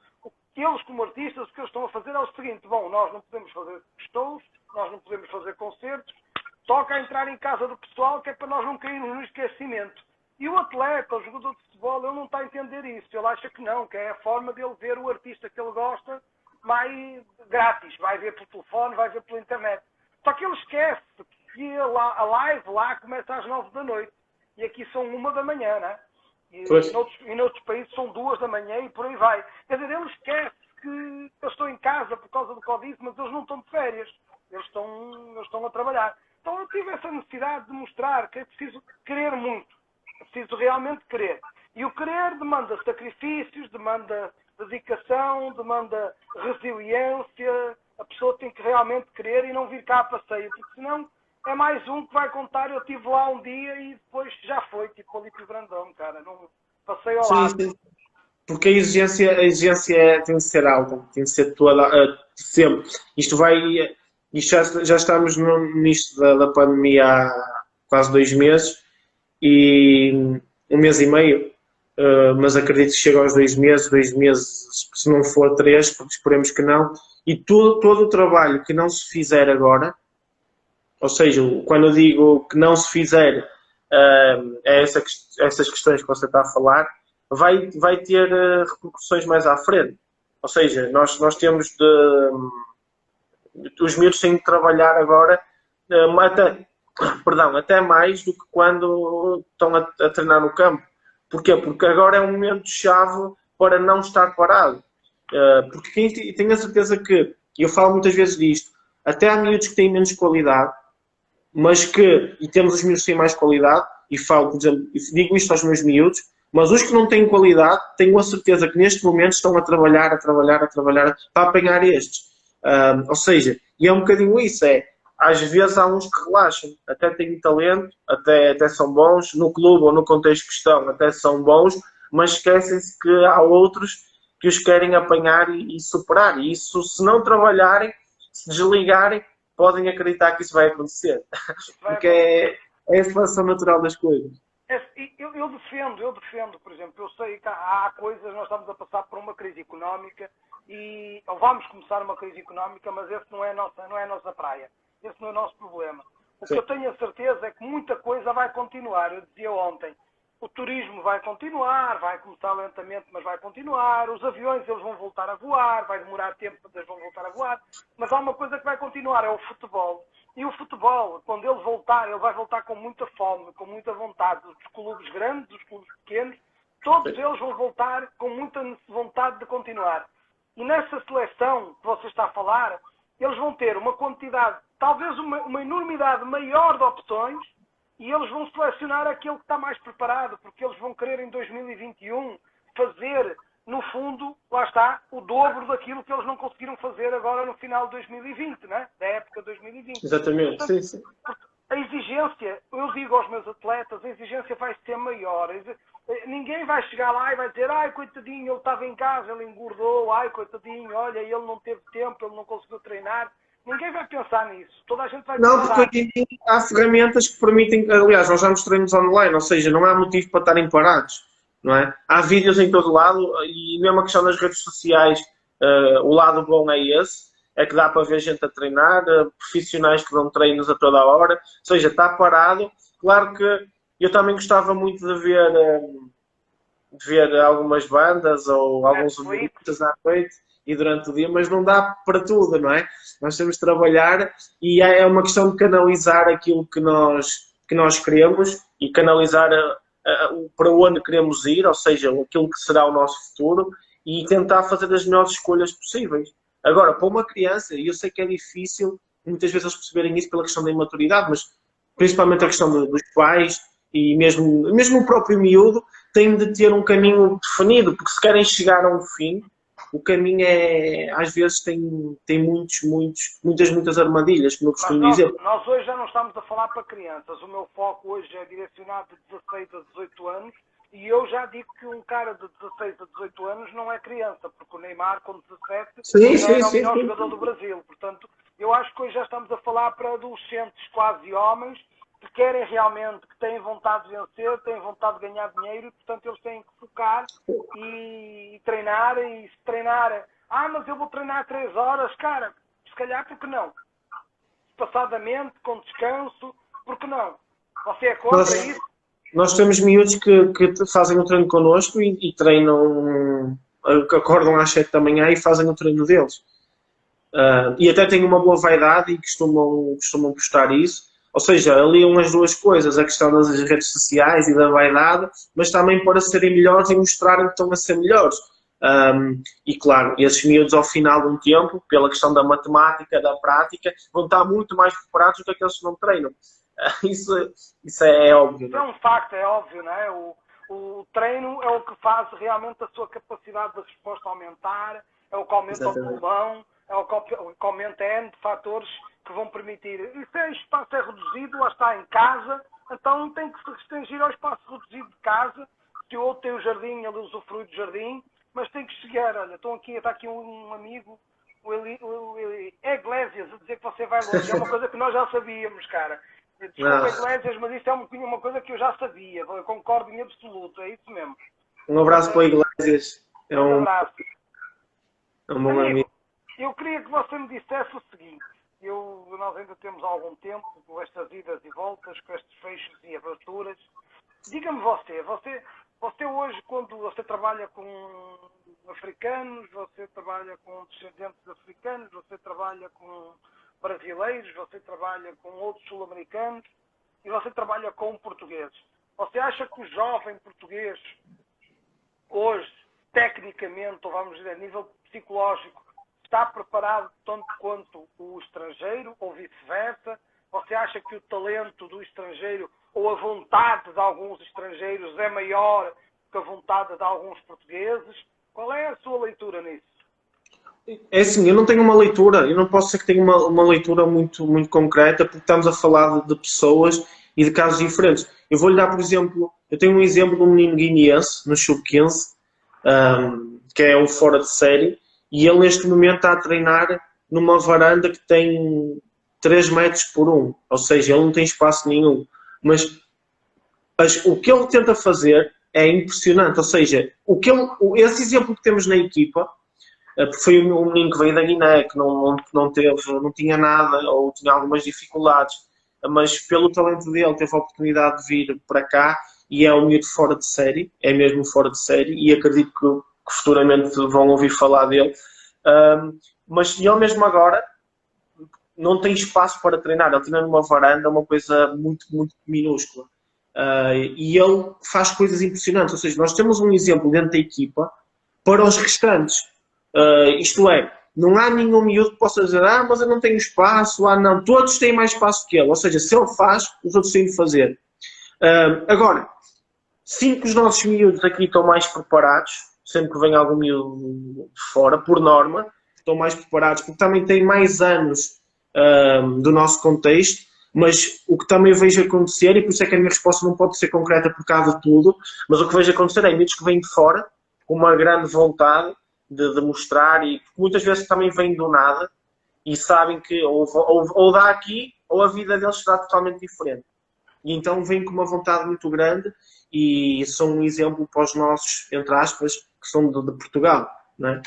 eles como artistas, o que eles estão a fazer é o seguinte, nós não podemos fazer shows, nós não podemos fazer concertos, toca a entrar em casa do pessoal, que é para nós não cairmos no esquecimento. E o atleta, o jogador de futebol, ele não está a entender isso. Ele acha que não, que é a forma dele ver o artista que ele gosta mais grátis. Vai ver pelo telefone, vai ver pela internet. Só que ele esquece que a live lá começa às 9 da noite. E aqui são 1 da manhã, né? E noutros países são 2 da manhã e por aí vai. Quer dizer, ele esquece que eu estou em casa por causa do Covid, mas eles não estão de férias. Eles estão a trabalhar. Então eu tive essa necessidade de mostrar que é preciso querer muito. É preciso realmente querer. E o querer demanda sacrifícios, demanda dedicação, demanda resiliência. A pessoa tem que realmente querer e não vir cá a passeio, porque senão é mais um que vai contar, eu estive lá um dia e depois já foi, tipo ali para o Grandão, cara. Não passei ao lado. Sim. Porque a exigência tem de ser alta, tem de ser toda, sempre. Isto já estamos nisto da pandemia há quase 2 meses e 1 mês e meio, mas acredito que chega aos 2 meses, se não for 3, porque esperemos que não. E todo o trabalho que não se fizer agora, ou seja, quando eu digo que não se fizer, essas questões que você está a falar, vai ter repercussões mais à frente. Ou seja, nós temos os miúdos têm de trabalhar agora até mais do que quando estão a treinar no campo. Porquê? Porque agora é um momento-chave para não estar parado. Porque tenho a certeza que, e eu falo muitas vezes disto, até há miúdos que têm menos qualidade, e temos os miúdos que têm mais qualidade, e falo, por exemplo, digo isto aos meus miúdos, mas os que não têm qualidade, tenho a certeza que neste momento estão a trabalhar para apanhar estes. Ou seja, e é um bocadinho isso, às vezes há uns que relaxam, até têm talento, até são bons, no clube ou no contexto que estão, até são bons, mas esquecem-se que há outros que os querem apanhar e superar. E isso, se não trabalharem, se desligarem, podem acreditar que isso vai acontecer. Porque é a situação natural das coisas. Eu defendo, por exemplo, eu sei que há coisas, nós estamos a passar por uma crise económica ou vamos começar uma crise económica, mas esse não é a nossa praia. Esse não é o nosso problema. O que eu tenho a certeza é que muita coisa vai continuar. Eu dizia ontem, o turismo vai continuar, vai começar lentamente, mas vai continuar. Os aviões, eles vão voltar a voar, vai demorar tempo, mas eles vão voltar a voar. Mas há uma coisa que vai continuar, é o futebol. E o futebol, quando ele voltar, ele vai voltar com muita fome, com muita vontade. Os clubes grandes, os clubes pequenos, todos eles vão voltar com muita vontade de continuar. E nessa seleção que você está a falar, eles vão ter uma quantidade, talvez uma enormidade maior de opções, e eles vão selecionar aquele que está mais preparado, porque eles vão querer em 2021 fazer, no fundo, lá está, o dobro daquilo que eles não conseguiram fazer agora no final de 2020, né? Da época de 2020. Exatamente, Portanto, sim. a exigência, eu digo aos meus atletas, a exigência vai ser maior. Ninguém vai chegar lá e vai dizer, ai, coitadinho, ele estava em casa, ele engordou, ai, coitadinho, olha, ele não teve tempo, ele não conseguiu treinar. Ninguém vai pensar nisso. Toda a gente vai Não, pensar. porque hoje em dia há ferramentas que permitem, aliás, nós já nos treinos online, ou seja, não há motivo para estarem parados, não é? Há vídeos em todo lado e mesmo a questão das redes sociais, o lado bom é esse, é que dá para ver gente a treinar, profissionais que dão treinos a toda a hora, ou seja, está parado. Claro que eu também gostava muito de ver algumas bandas ou alguns humoristas à noite e durante o dia, mas não dá para tudo, não é? Nós temos de trabalhar e é uma questão de canalizar aquilo que nós queremos e canalizar para onde queremos ir, ou seja, aquilo que será o nosso futuro e tentar fazer as melhores escolhas possíveis. Agora, para uma criança, e eu sei que é difícil muitas vezes eles perceberem isso pela questão da imaturidade, mas principalmente a questão dos pais e mesmo o próprio miúdo tem de ter um caminho definido, porque se querem chegar a um fim, o caminho às vezes tem muitas armadilhas, como eu costumo dizer. Nós hoje já não estamos a falar para crianças. O meu foco hoje é direcionado de 16 a 18 anos e eu já digo que um cara de 16 a 18 anos não é criança, porque o Neymar com 17 era o melhor jogador do Brasil. Portanto, eu acho que hoje já estamos a falar para adolescentes, quase homens, que querem realmente, que têm vontade de vencer, têm vontade de ganhar dinheiro, e, portanto, eles têm que focar e treinar, e se treinar, mas eu vou treinar 3 horas, cara, se calhar, porque não? Passadamente, com descanso, porque não? Você é contra isso? Nós temos miúdos que fazem o treino connosco e treinam, que acordam às 7 da manhã e fazem o treino deles. E até têm uma boa vaidade e costumam postar isso. Ou seja, aliam as duas coisas, a questão das redes sociais e da vaidade, mas também para serem melhores e mostrarem que estão a ser melhores. E claro, esses miúdos ao final de um tempo, pela questão da matemática, da prática, vão estar muito mais preparados do que aqueles que não treinam. Isso é óbvio. Isso é um facto, é óbvio, não é? O treino é o que faz realmente a sua capacidade de resposta aumentar, é o que aumenta o pulmão, é o que aumenta N de fatores que vão permitir. E se o espaço é reduzido, lá está em casa, então tem que se restringir ao espaço reduzido de casa. Se o outro tem o jardim, ele usufrui do jardim, mas tem que chegar. Olha, está aqui um amigo, o Iglesias, a dizer que você vai longe. É uma coisa que nós já sabíamos, cara. Desculpa, Iglesias, mas isso é uma coisa que eu já sabia. Eu concordo em absoluto, é isso mesmo. Um abraço para o Iglesias. Um abraço. É um bom amigo. Eu queria que você me dissesse o seguinte. Nós ainda temos algum tempo com estas idas e voltas, com estes fechos e aberturas. Diga-me você hoje, quando você trabalha com africanos, você trabalha com descendentes africanos, você trabalha com brasileiros, você trabalha com outros sul-americanos e você trabalha com portugueses. Você acha que o jovem português hoje, tecnicamente, ou vamos dizer, a nível psicológico, está preparado tanto quanto o estrangeiro, ou vice-versa? Você acha que o talento do estrangeiro ou a vontade de alguns estrangeiros é maior que a vontade de alguns portugueses? Qual é a sua leitura nisso? É assim, eu não tenho uma leitura, eu não posso dizer que tenho uma leitura muito concreta, porque estamos a falar de pessoas e de casos diferentes. Eu vou-lhe dar, por exemplo, eu tenho um exemplo de um menino guineense, no Sub-15, que é o fora de série, e ele neste momento está a treinar numa varanda que tem 3 metros por 1, ou seja, ele não tem espaço nenhum. Mas o que ele tenta fazer é impressionante, ou seja, esse exemplo que temos na equipa, porque foi um menino que veio da Guiné, que não tinha nada ou tinha algumas dificuldades, mas pelo talento dele teve a oportunidade de vir para cá e é um miúdo fora de série, é mesmo fora de série e acredito que futuramente vão ouvir falar dele. Mas ele mesmo agora não tem espaço para treinar, ele treina numa varanda, uma coisa muito minúscula. E ele faz coisas impressionantes, ou seja, nós temos um exemplo dentro da equipa para os restantes. Isto é, não há nenhum miúdo que possa dizer mas eu não tenho espaço, não, todos têm mais espaço que ele, ou seja, se ele faz, os outros têm de fazer. Agora, sinto que os nossos miúdos aqui estão mais preparados, sempre que vem algum miúdo de fora, por norma, estão mais preparados, porque também têm mais anos do nosso contexto, mas o que também vejo acontecer, e por isso é que a minha resposta não pode ser concreta por causa de tudo, mas o que vejo acontecer é miúdos que vêm de fora, com uma grande vontade de mostrar, e muitas vezes também vêm do nada, e sabem que ou dá aqui, ou a vida deles será totalmente diferente. E então vêm com uma vontade muito grande e são um exemplo para os nossos, entre aspas, que são de Portugal. Não é?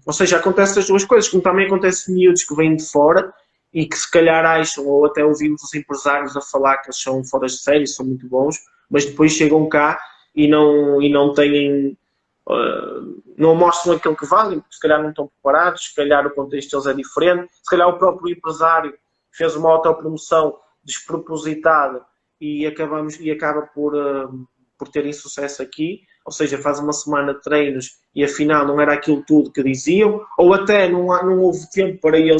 Ou seja, acontecem as duas coisas, como também acontece miúdos que vêm de fora e que se calhar acham, ou até ouvimos os empresários a falar que eles são fora de série, são muito bons, mas depois chegam cá e não têm, não mostram aquilo que valem, porque se calhar não estão preparados, se calhar o contexto deles é diferente, se calhar o próprio empresário fez uma autopromoção despropositada e acaba por ter insucesso aqui, ou seja, faz uma semana de treinos e afinal não era aquilo tudo que diziam, ou até não houve tempo para ele,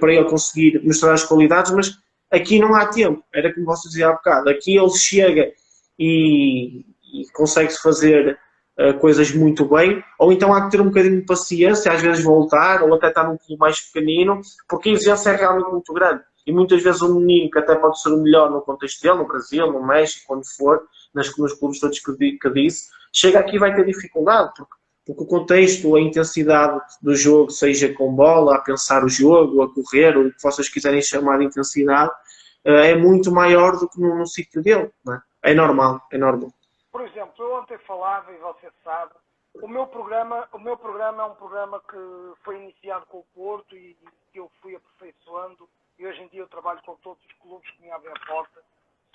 para ele conseguir mostrar as qualidades, mas aqui não há tempo, era como você dizia há bocado, aqui ele chega e consegue-se fazer coisas muito bem, ou então há que ter um bocadinho de paciência, às vezes voltar, ou até estar num clube mais pequenino, porque a exigência é realmente muito grande. E muitas vezes um menino que até pode ser o melhor no contexto dele, no Brasil, no México, quando for, nos clubes todos que disse, chega aqui e vai ter dificuldade, porque o contexto, a intensidade do jogo, seja com bola, a pensar o jogo, a correr, ou o que vocês quiserem chamar de intensidade, é muito maior do que no sítio dele. Não é? É normal, é normal. Por exemplo, eu ontem falava, e você sabe, o meu programa é um programa que foi iniciado com o Porto e que eu fui aperfeiçoando, e hoje em dia eu trabalho com todos os clubes que me abrem a porta.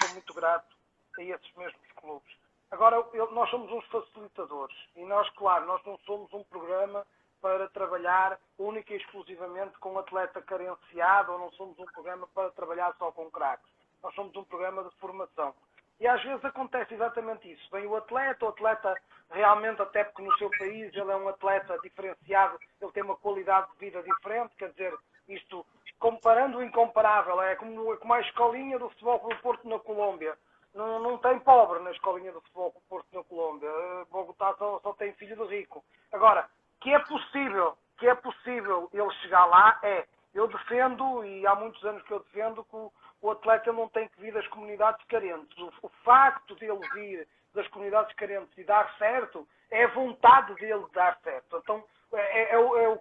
Sou muito grato a esses mesmos clubes. Agora, nós somos uns facilitadores e nós, claro, nós não somos um programa para trabalhar única e exclusivamente com atleta carenciado, ou não somos um programa para trabalhar só com craques. Nós somos um programa de formação. E às vezes acontece exatamente isso. Vem o atleta realmente, até porque no seu país ele é um atleta diferenciado, ele tem uma qualidade de vida diferente, quer dizer, isto, comparando o incomparável, é como a escolinha do Futebol Clube do Porto na Colômbia. Não tem pobre na escolinha do Futebol Clube do Porto na Colômbia. Bogotá só tem filho de rico. Agora, que é possível ele chegar lá, eu defendo, e há muitos anos que eu defendo, que o atleta não tem que vir das comunidades carentes. O facto de ele vir das comunidades carentes e dar certo, é a vontade dele de dar certo. Então,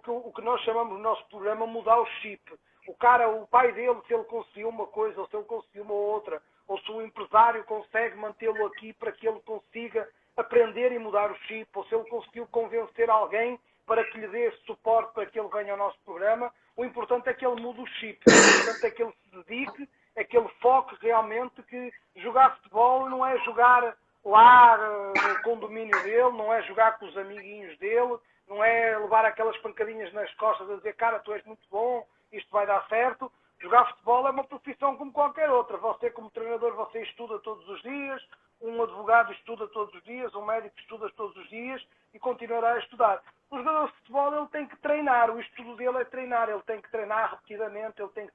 o que nós chamamos no nosso programa mudar o chip. O pai dele, se ele conseguiu uma coisa, ou se ele conseguiu uma outra, ou se o empresário consegue mantê-lo aqui para que ele consiga aprender e mudar o chip, ou se ele conseguiu convencer alguém para que lhe dê esse suporte para que ele venha ao nosso programa, o importante é que ele mude o chip. O importante é que ele se dedique, é que ele foque realmente que jogar futebol não é jogar lá no condomínio dele, não é jogar com os amiguinhos dele, não é levar aquelas pancadinhas nas costas a dizer, cara, tu és muito bom, isto vai dar certo. Jogar futebol é uma profissão como qualquer outra. Você, como treinador, você estuda todos os dias, um advogado estuda todos os dias, um médico estuda todos os dias e continuará a estudar. O jogador de futebol, ele tem que treinar, o estudo dele é treinar, ele tem que treinar repetidamente, ele tem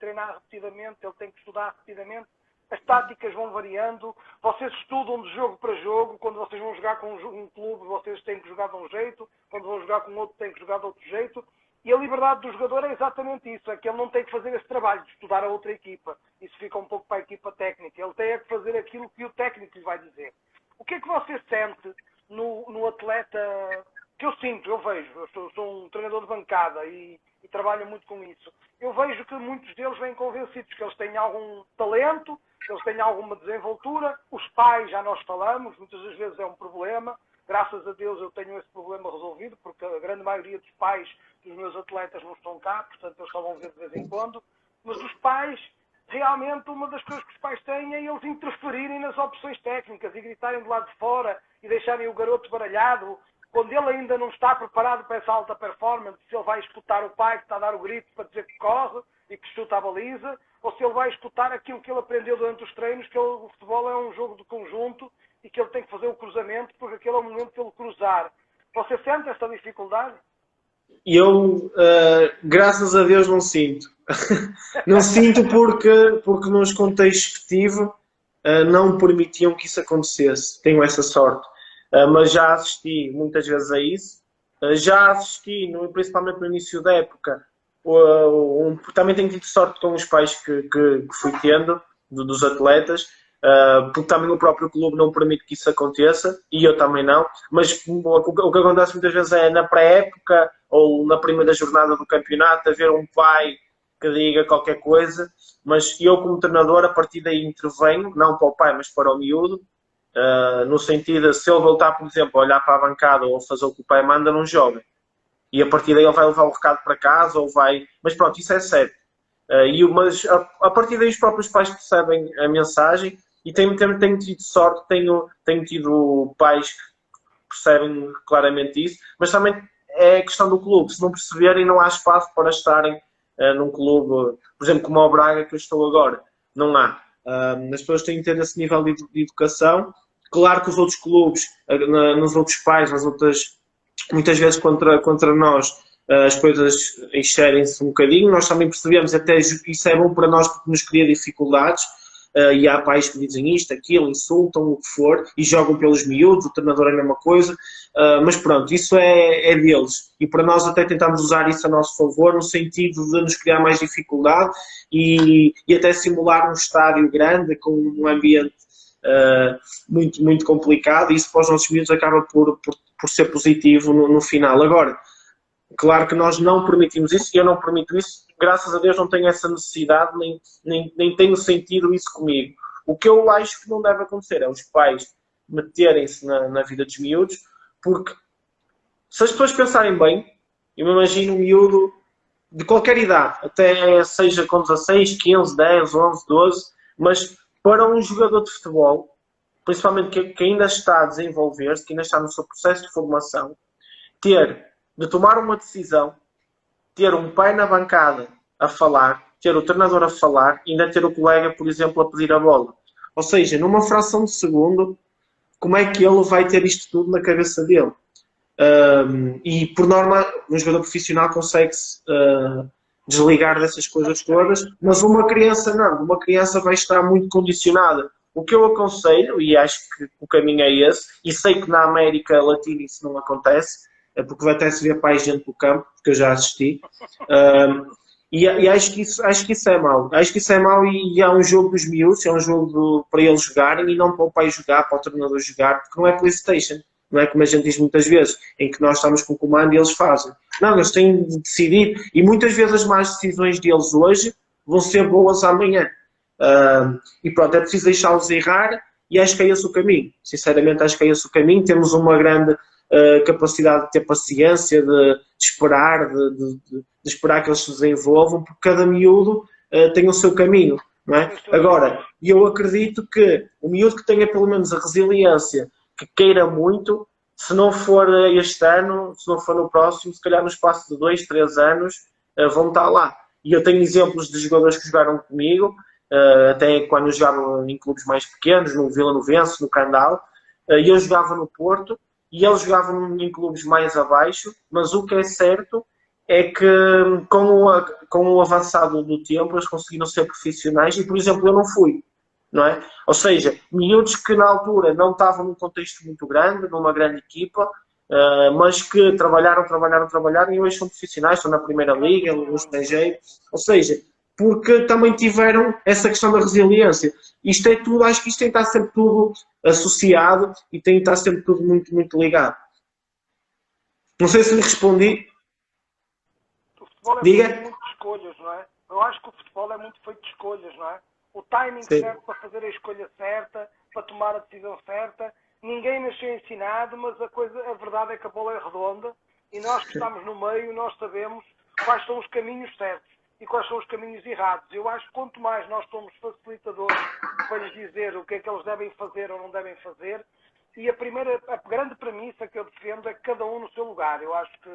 que estudar repetidamente. As táticas vão variando, vocês estudam de jogo para jogo, quando vocês vão jogar com um clube, vocês têm que jogar de um jeito, quando vão jogar com outro, têm que jogar de outro jeito. E a liberdade do jogador é exatamente isso, é que ele não tem que fazer esse trabalho de estudar a outra equipa. Isso fica um pouco para a equipa técnica. Ele tem que fazer aquilo que o técnico lhe vai dizer. O que é que você sente no atleta, que eu sinto, eu vejo, eu sou um treinador de bancada e trabalho muito com isso. Eu vejo que muitos deles vêm convencidos que eles têm algum talento, que eles têm alguma desenvoltura. Os pais, já nós falamos, muitas das vezes é um problema. Graças a Deus eu tenho esse problema resolvido, porque a grande maioria dos pais dos meus atletas não estão cá, portanto eles só vão ver de vez em quando. Mas os pais, realmente, uma das coisas que os pais têm é eles interferirem nas opções técnicas e gritarem do lado de fora e deixarem o garoto baralhado, quando ele ainda não está preparado para essa alta performance, se ele vai escutar o pai que está a dar o grito para dizer que corre e que chuta a baliza, ou se ele vai escutar aquilo que ele aprendeu durante os treinos, que o futebol é um jogo de conjunto e que ele tem que fazer o cruzamento, porque aquele é o momento de ele cruzar. Você sente esta dificuldade? Eu, graças a Deus, não sinto. Não sinto porque nos contextos que tive, não permitiam que isso acontecesse. Tenho essa sorte. Mas já assisti muitas vezes a isso. Já assisti, principalmente no início da época, também tenho tido sorte com os pais que fui tendo, dos atletas, porque também o próprio clube não permite que isso aconteça, e eu também não. Mas o que acontece muitas vezes é na pré-época ou na primeira jornada do campeonato, haver um pai que diga qualquer coisa, mas eu, como treinador, a partir daí intervenho, não para o pai, mas para o miúdo, no sentido de se ele voltar, por exemplo, a olhar para a bancada ou fazer o que o pai manda, não joga. E a partir daí ele vai levar o recado para casa ou vai. Mas pronto, isso é certo. Mas a partir daí os próprios pais percebem a mensagem e tenho tido sorte, tenho tido pais que percebem claramente isso, mas também é questão do clube. Se não perceberem, não há espaço para estarem num clube, por exemplo, como o Braga, que eu estou agora. Não há. As pessoas têm que ter esse nível de educação. Claro que os outros clubes, nos outros pais, nas outras, muitas vezes contra nós, as coisas encherem-se um bocadinho. Nós também percebemos, até isso é bom para nós porque nos cria dificuldades. E há pais que dizem isto, aquilo, insultam, o que for, e jogam pelos miúdos, o treinador é a mesma coisa, mas pronto, isso é deles. E para nós até tentamos usar isso a nosso favor, no sentido de nos criar mais dificuldade e até simular um estádio grande, com um ambiente muito, muito complicado, e isso para os nossos miúdos acaba por ser positivo no final. Agora, claro que nós não permitimos isso, e eu não permito isso, graças a Deus não tenho essa necessidade, nem tenho sentido isso comigo. O que eu acho que não deve acontecer é os pais meterem-se na vida dos miúdos, porque se as pessoas pensarem bem, eu me imagino um miúdo de qualquer idade, até seja com 16, 15, 10, 11, 12, mas para um jogador de futebol, principalmente que ainda está a desenvolver-se, que ainda está no seu processo de formação, de tomar uma decisão, ter um pai na bancada a falar, ter o treinador a falar e ainda ter o colega, por exemplo, a pedir a bola. Ou seja, numa fração de segundo, como é que ele vai ter isto tudo na cabeça dele? E, por norma, um jogador profissional consegue-se desligar dessas coisas todas, mas uma criança não. Uma criança vai estar muito condicionada. O que eu aconselho, e acho que o caminho é esse, e sei que na América Latina isso não acontece, é porque vai até se ver pais dentro do campo, porque eu já assisti. E acho que isso é mau. Acho que isso é mau e é um jogo dos miúdos, é um jogo para eles jogarem e não para o pai jogar, para o treinador jogar, porque não é PlayStation. Não é como a gente diz muitas vezes, em que nós estamos com o comando e eles fazem. Não, eles têm de decidir e muitas vezes as más decisões deles hoje vão ser boas amanhã. E pronto, é preciso deixá-los errar e acho que é esse o caminho. Sinceramente, acho que é esse o caminho. Temos uma grande capacidade de ter paciência, de esperar, de esperar que eles se desenvolvam, porque cada miúdo tem o seu caminho. Não é? Agora, eu acredito que o miúdo que tenha pelo menos a resiliência, que queira muito, se não for este ano, se não for no próximo, se calhar no espaço de 2, 3 anos, vão estar lá. E eu tenho exemplos de jogadores que jogaram comigo, até quando eu jogava em clubes mais pequenos, no Vila Novense, no Candal, e eu jogava no Porto, e eles jogavam em clubes mais abaixo, mas o que é certo é que com o avançado do tempo eles conseguiram ser profissionais e, por exemplo, eu não fui. Não é? Ou seja, miúdos que na altura não estavam num contexto muito grande, numa grande equipa, mas que trabalharam e hoje são profissionais, estão na Primeira Liga, no estrangeiro. Ou seja, porque também tiveram essa questão da resiliência. Isto é tudo, acho que isto tem que estar sempre tudo associado e tem que estar sempre tudo muito, muito ligado. Não sei se lhe respondi. O futebol é Diga. feito muito de escolhas, não é? Eu acho que o futebol é muito feito de escolhas, não é? O timing Sim. certo para fazer a escolha certa, para tomar a decisão certa. Ninguém nasceu ensinado, mas a verdade é que a bola é redonda e nós que estamos no meio, nós sabemos quais são os caminhos certos e quais são os caminhos errados. Eu acho que quanto mais nós somos facilitadores para lhes dizer o que é que eles devem fazer ou não devem fazer, e a grande premissa que eu defendo é que cada um no seu lugar. Eu acho que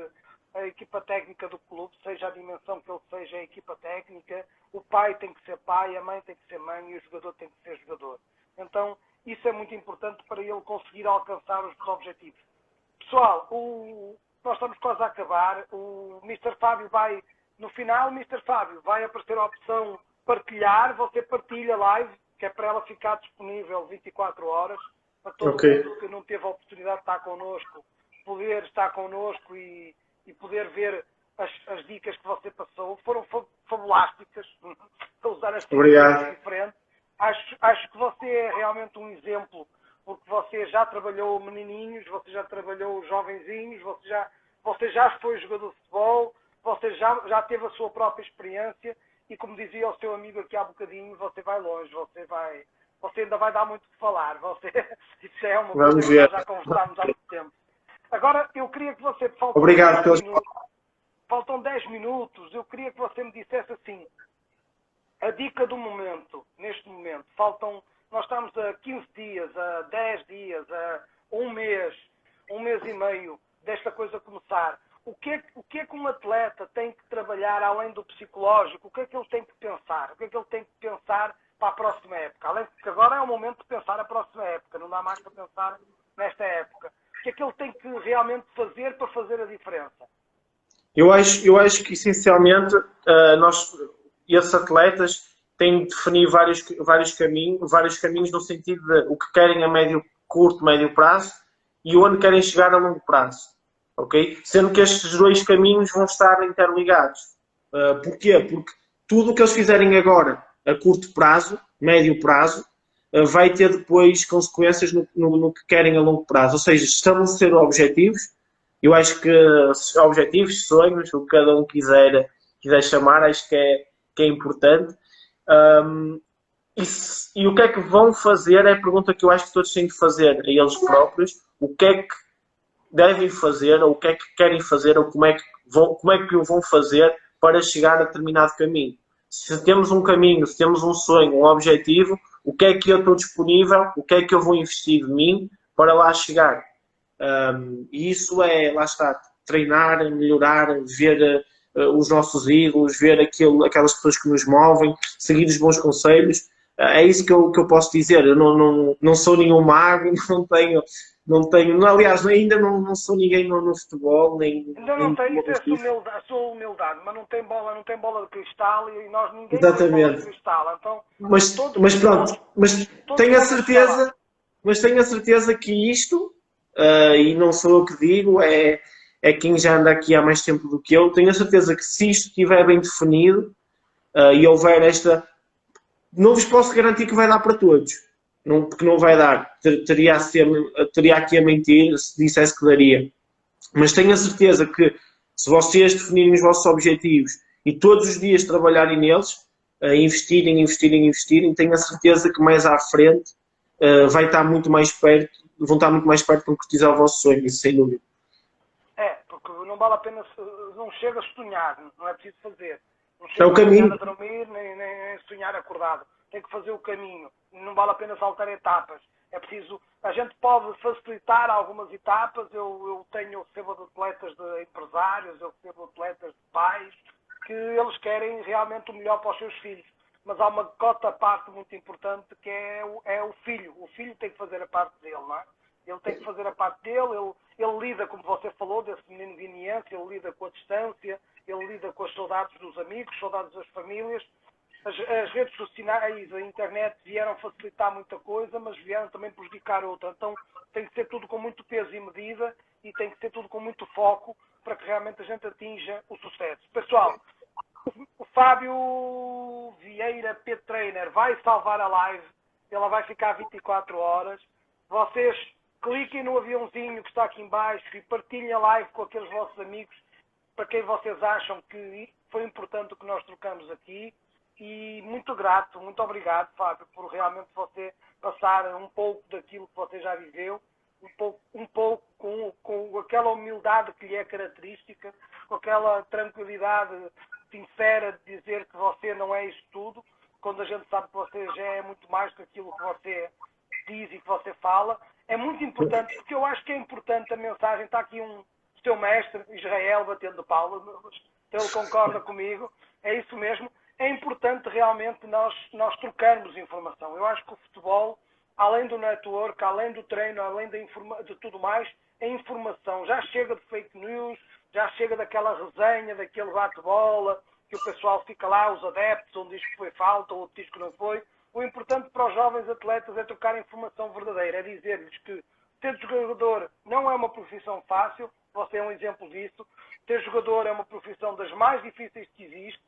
a equipa técnica do clube, seja a dimensão que ele seja a equipa técnica, o pai tem que ser pai, a mãe tem que ser mãe e o jogador tem que ser jogador. Então, isso é muito importante para ele conseguir alcançar os objetivos. Pessoal, nós estamos quase a acabar. O Mr. Fábio no final, Mr. Fábio, vai aparecer a opção partilhar, você partilha live que é para ela ficar disponível 24 horas, para todo mundo que não teve a oportunidade de estar connosco, poder estar connosco e poder ver as dicas que você passou. Foram fabulásticas, para usar as palavras diferentes. Acho que você é realmente um exemplo, porque você já trabalhou menininhos, você já trabalhou jovenzinhos, você já foi jogador de futebol, você já teve a sua própria experiência e, como dizia o seu amigo aqui há bocadinho, você vai longe, você ainda vai dar muito de falar. Isso é uma coisa que nós já conversámos há muito tempo. Agora, eu queria que você... Obrigado pelos... Faltam 10 minutos. Eu queria que você me dissesse assim, a dica do momento, neste momento. Nós estamos a 15 dias, a 10 dias, a um mês e meio desta coisa começar. O que é que um atleta tem que trabalhar além do psicológico? O que é que ele tem que pensar? O que é que ele tem que pensar para a próxima época? Além de que agora é o momento de pensar a próxima época, não dá mais para pensar nesta época. O que é que ele tem que realmente fazer para fazer a diferença? Eu acho que, essencialmente, esses atletas têm de definir vários caminhos no sentido de o que querem a curto, médio prazo e onde querem chegar a longo prazo. Okay? Sendo que estes dois caminhos vão estar interligados. Porquê? Porque tudo o que eles fizerem agora a curto prazo, médio prazo, vai ter depois consequências no que querem a longo prazo. Ou seja, estabelecer objetivos. Eu acho que objetivos, sonhos, o que cada um quiser chamar, acho que é importante. E o que é que vão fazer é a pergunta que eu acho que todos têm de fazer a eles próprios. O que é que devem fazer, ou o que é que querem fazer, ou como é que o vão fazer para chegar a determinado caminho. Se temos um caminho, se temos um sonho, um objetivo, o que é que eu estou disponível, o que é que eu vou investir de mim para lá chegar. E isso lá está, treinar, melhorar, ver os nossos ídolos, ver aquelas pessoas que nos movem, seguir os bons conselhos. É isso que eu posso dizer. Eu não sou nenhum mago, aliás, ainda não sou ninguém no futebol, ainda não tenho a sua humildade, mas não tem bola de cristal e nós ninguém Exatamente. tem bola de cristal. Então, mas pronto, tenho a certeza que isto, e não sou eu que digo, é quem já anda aqui há mais tempo do que eu, tenho a certeza que se isto estiver bem definido e houver esta... Não vos posso garantir que vai dar para todos, porque não vai dar. Teria aqui a mentir se dissesse que daria. Mas tenho a certeza que se vocês definirem os vossos objetivos e todos os dias trabalharem neles, investirem, tenho a certeza que mais à frente vão estar muito mais perto de concretizar o vosso sonho, isso sem dúvida. Porque não vale a pena, não chega a sonhar, não é preciso fazer. Não É o caminho. A dormir, nem sonhar acordado. Tem que fazer o caminho. Não vale a pena saltar etapas. É preciso... A gente pode facilitar algumas etapas. Eu recebo de atletas de empresários, eu recebo de atletas de pais, que eles querem realmente o melhor para os seus filhos. Mas há uma cota à parte muito importante que é o filho. O filho tem que fazer a parte dele, não é? Ele tem que fazer a parte dele, ele lida, como você falou, desse menino guineense, ele lida com a distância, ele lida com as saudades dos amigos, saudades das famílias. As redes sociais, a internet vieram facilitar muita coisa, mas vieram também prejudicar outra. Então tem que ser tudo com muito peso e medida e tem que ser tudo com muito foco para que realmente a gente atinja o sucesso. Pessoal, o Fábio Vieira P. Trainer vai salvar a live, ela vai ficar 24 horas. Vocês cliquem no aviãozinho que está aqui em baixo e partilhem a live com aqueles vossos amigos para quem vocês acham que foi importante o que nós trocamos aqui. E muito grato, muito obrigado, Fábio, por realmente você passar um pouco daquilo que você já viveu, um pouco com aquela humildade que lhe é característica, com aquela tranquilidade sincera de dizer que você não é isto tudo, quando a gente sabe que você já é muito mais do que aquilo que você diz e que você fala. É muito importante, porque eu acho que é importante a mensagem. Está aqui o seu mestre, Israel, batendo palmas, então ele concorda comigo, é isso mesmo. É importante realmente nós trocarmos informação. Eu acho que o futebol, além do network, além do treino, além de tudo mais, é informação. Já chega de fake news, já chega daquela resenha, daquele bate-bola, que o pessoal fica lá, os adeptos, um diz que foi falta, outro diz que não foi. O importante para os jovens atletas é trocar informação verdadeira, é dizer-lhes que ter jogador não é uma profissão fácil, você é um exemplo disso. Ter jogador é uma profissão das mais difíceis que existe.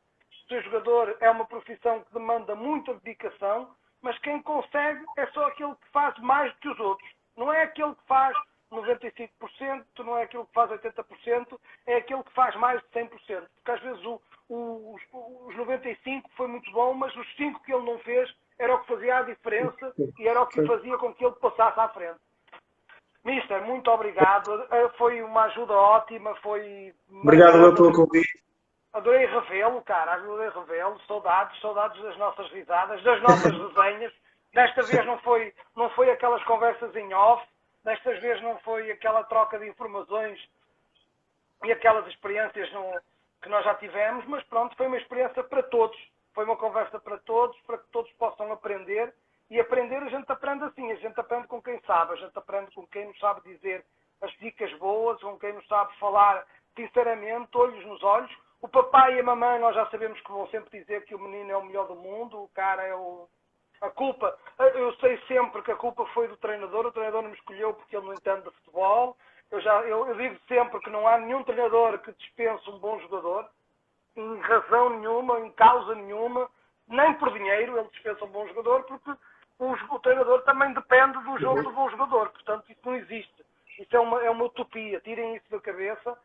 Ser jogador é uma profissão que demanda muita dedicação, mas quem consegue é só aquele que faz mais do que os outros. Não é aquele que faz 95%, não é aquele que faz 80%, é aquele que faz mais de 100%. Porque às vezes os 95% foi muito bom, mas os 5% que ele não fez era o que fazia a diferença e era o que fazia com que ele passasse à frente. Mister, muito obrigado. Foi uma ajuda ótima, foi... Obrigado pelo convite. Adorei revê-lo, cara, adorei revê-lo. Saudades das nossas risadas, das nossas resenhas. Desta vez não foi aquelas conversas em off, desta vez não foi aquela troca de informações e aquelas experiências que nós já tivemos, mas pronto, foi uma experiência para todos. Foi uma conversa para que todos possam aprender. E aprender a gente aprende assim, a gente aprende com quem sabe, a gente aprende com quem nos sabe dizer as dicas boas, com quem nos sabe falar sinceramente, olhos nos olhos. O papai e a mamãe nós já sabemos que vão sempre dizer que o menino é o melhor do mundo, o cara é a culpa, eu sei sempre que a culpa foi do treinador, o treinador não me escolheu porque ele não entende de futebol. Eu digo sempre que não há nenhum treinador que dispense um bom jogador, em razão nenhuma, em causa nenhuma, nem por dinheiro ele dispensa um bom jogador, porque o treinador também depende do jogo do bom jogador. Portanto, isso não existe. Isso é uma utopia. Tirem isso da cabeça.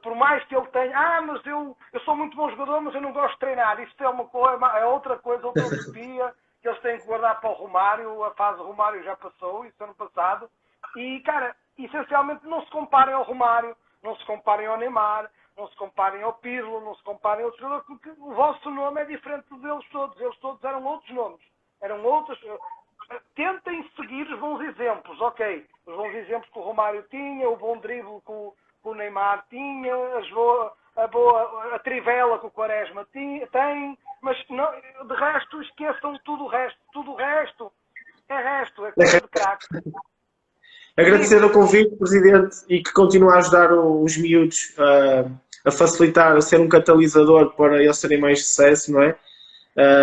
Por mais que ele tenha... mas eu sou muito bom jogador, mas eu não gosto de treinar. Isso é outra coisa, outra utopia que eles têm que guardar para o Romário. A fase do Romário já passou, isso ano passado. E, cara, essencialmente não se comparem ao Romário, não se comparem ao Neymar, não se comparem ao Pirlo, não se comparem a outros jogadores, porque o vosso nome é diferente deles todos. Eles todos eram outros nomes. Eram outros. Tentem seguir os bons exemplos, ok. Os bons exemplos que o Romário tinha, o bom drible que o Neymar tinha, a trivela que o Quaresma tem, mas não, de resto esqueçam tudo o resto. Tudo o resto é coisa de craque. Agradecer o convite, Presidente, e que continue a ajudar os miúdos a facilitar, a ser um catalisador para eles terem mais sucesso, não é?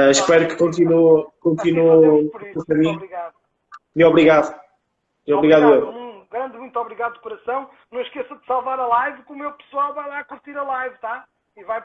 Espero que continue por caminho. Obrigado. E obrigado. Obrigado. Um grande muito obrigado de coração. Não esqueça de salvar a live, que o meu pessoal vai lá curtir a live, tá? E vai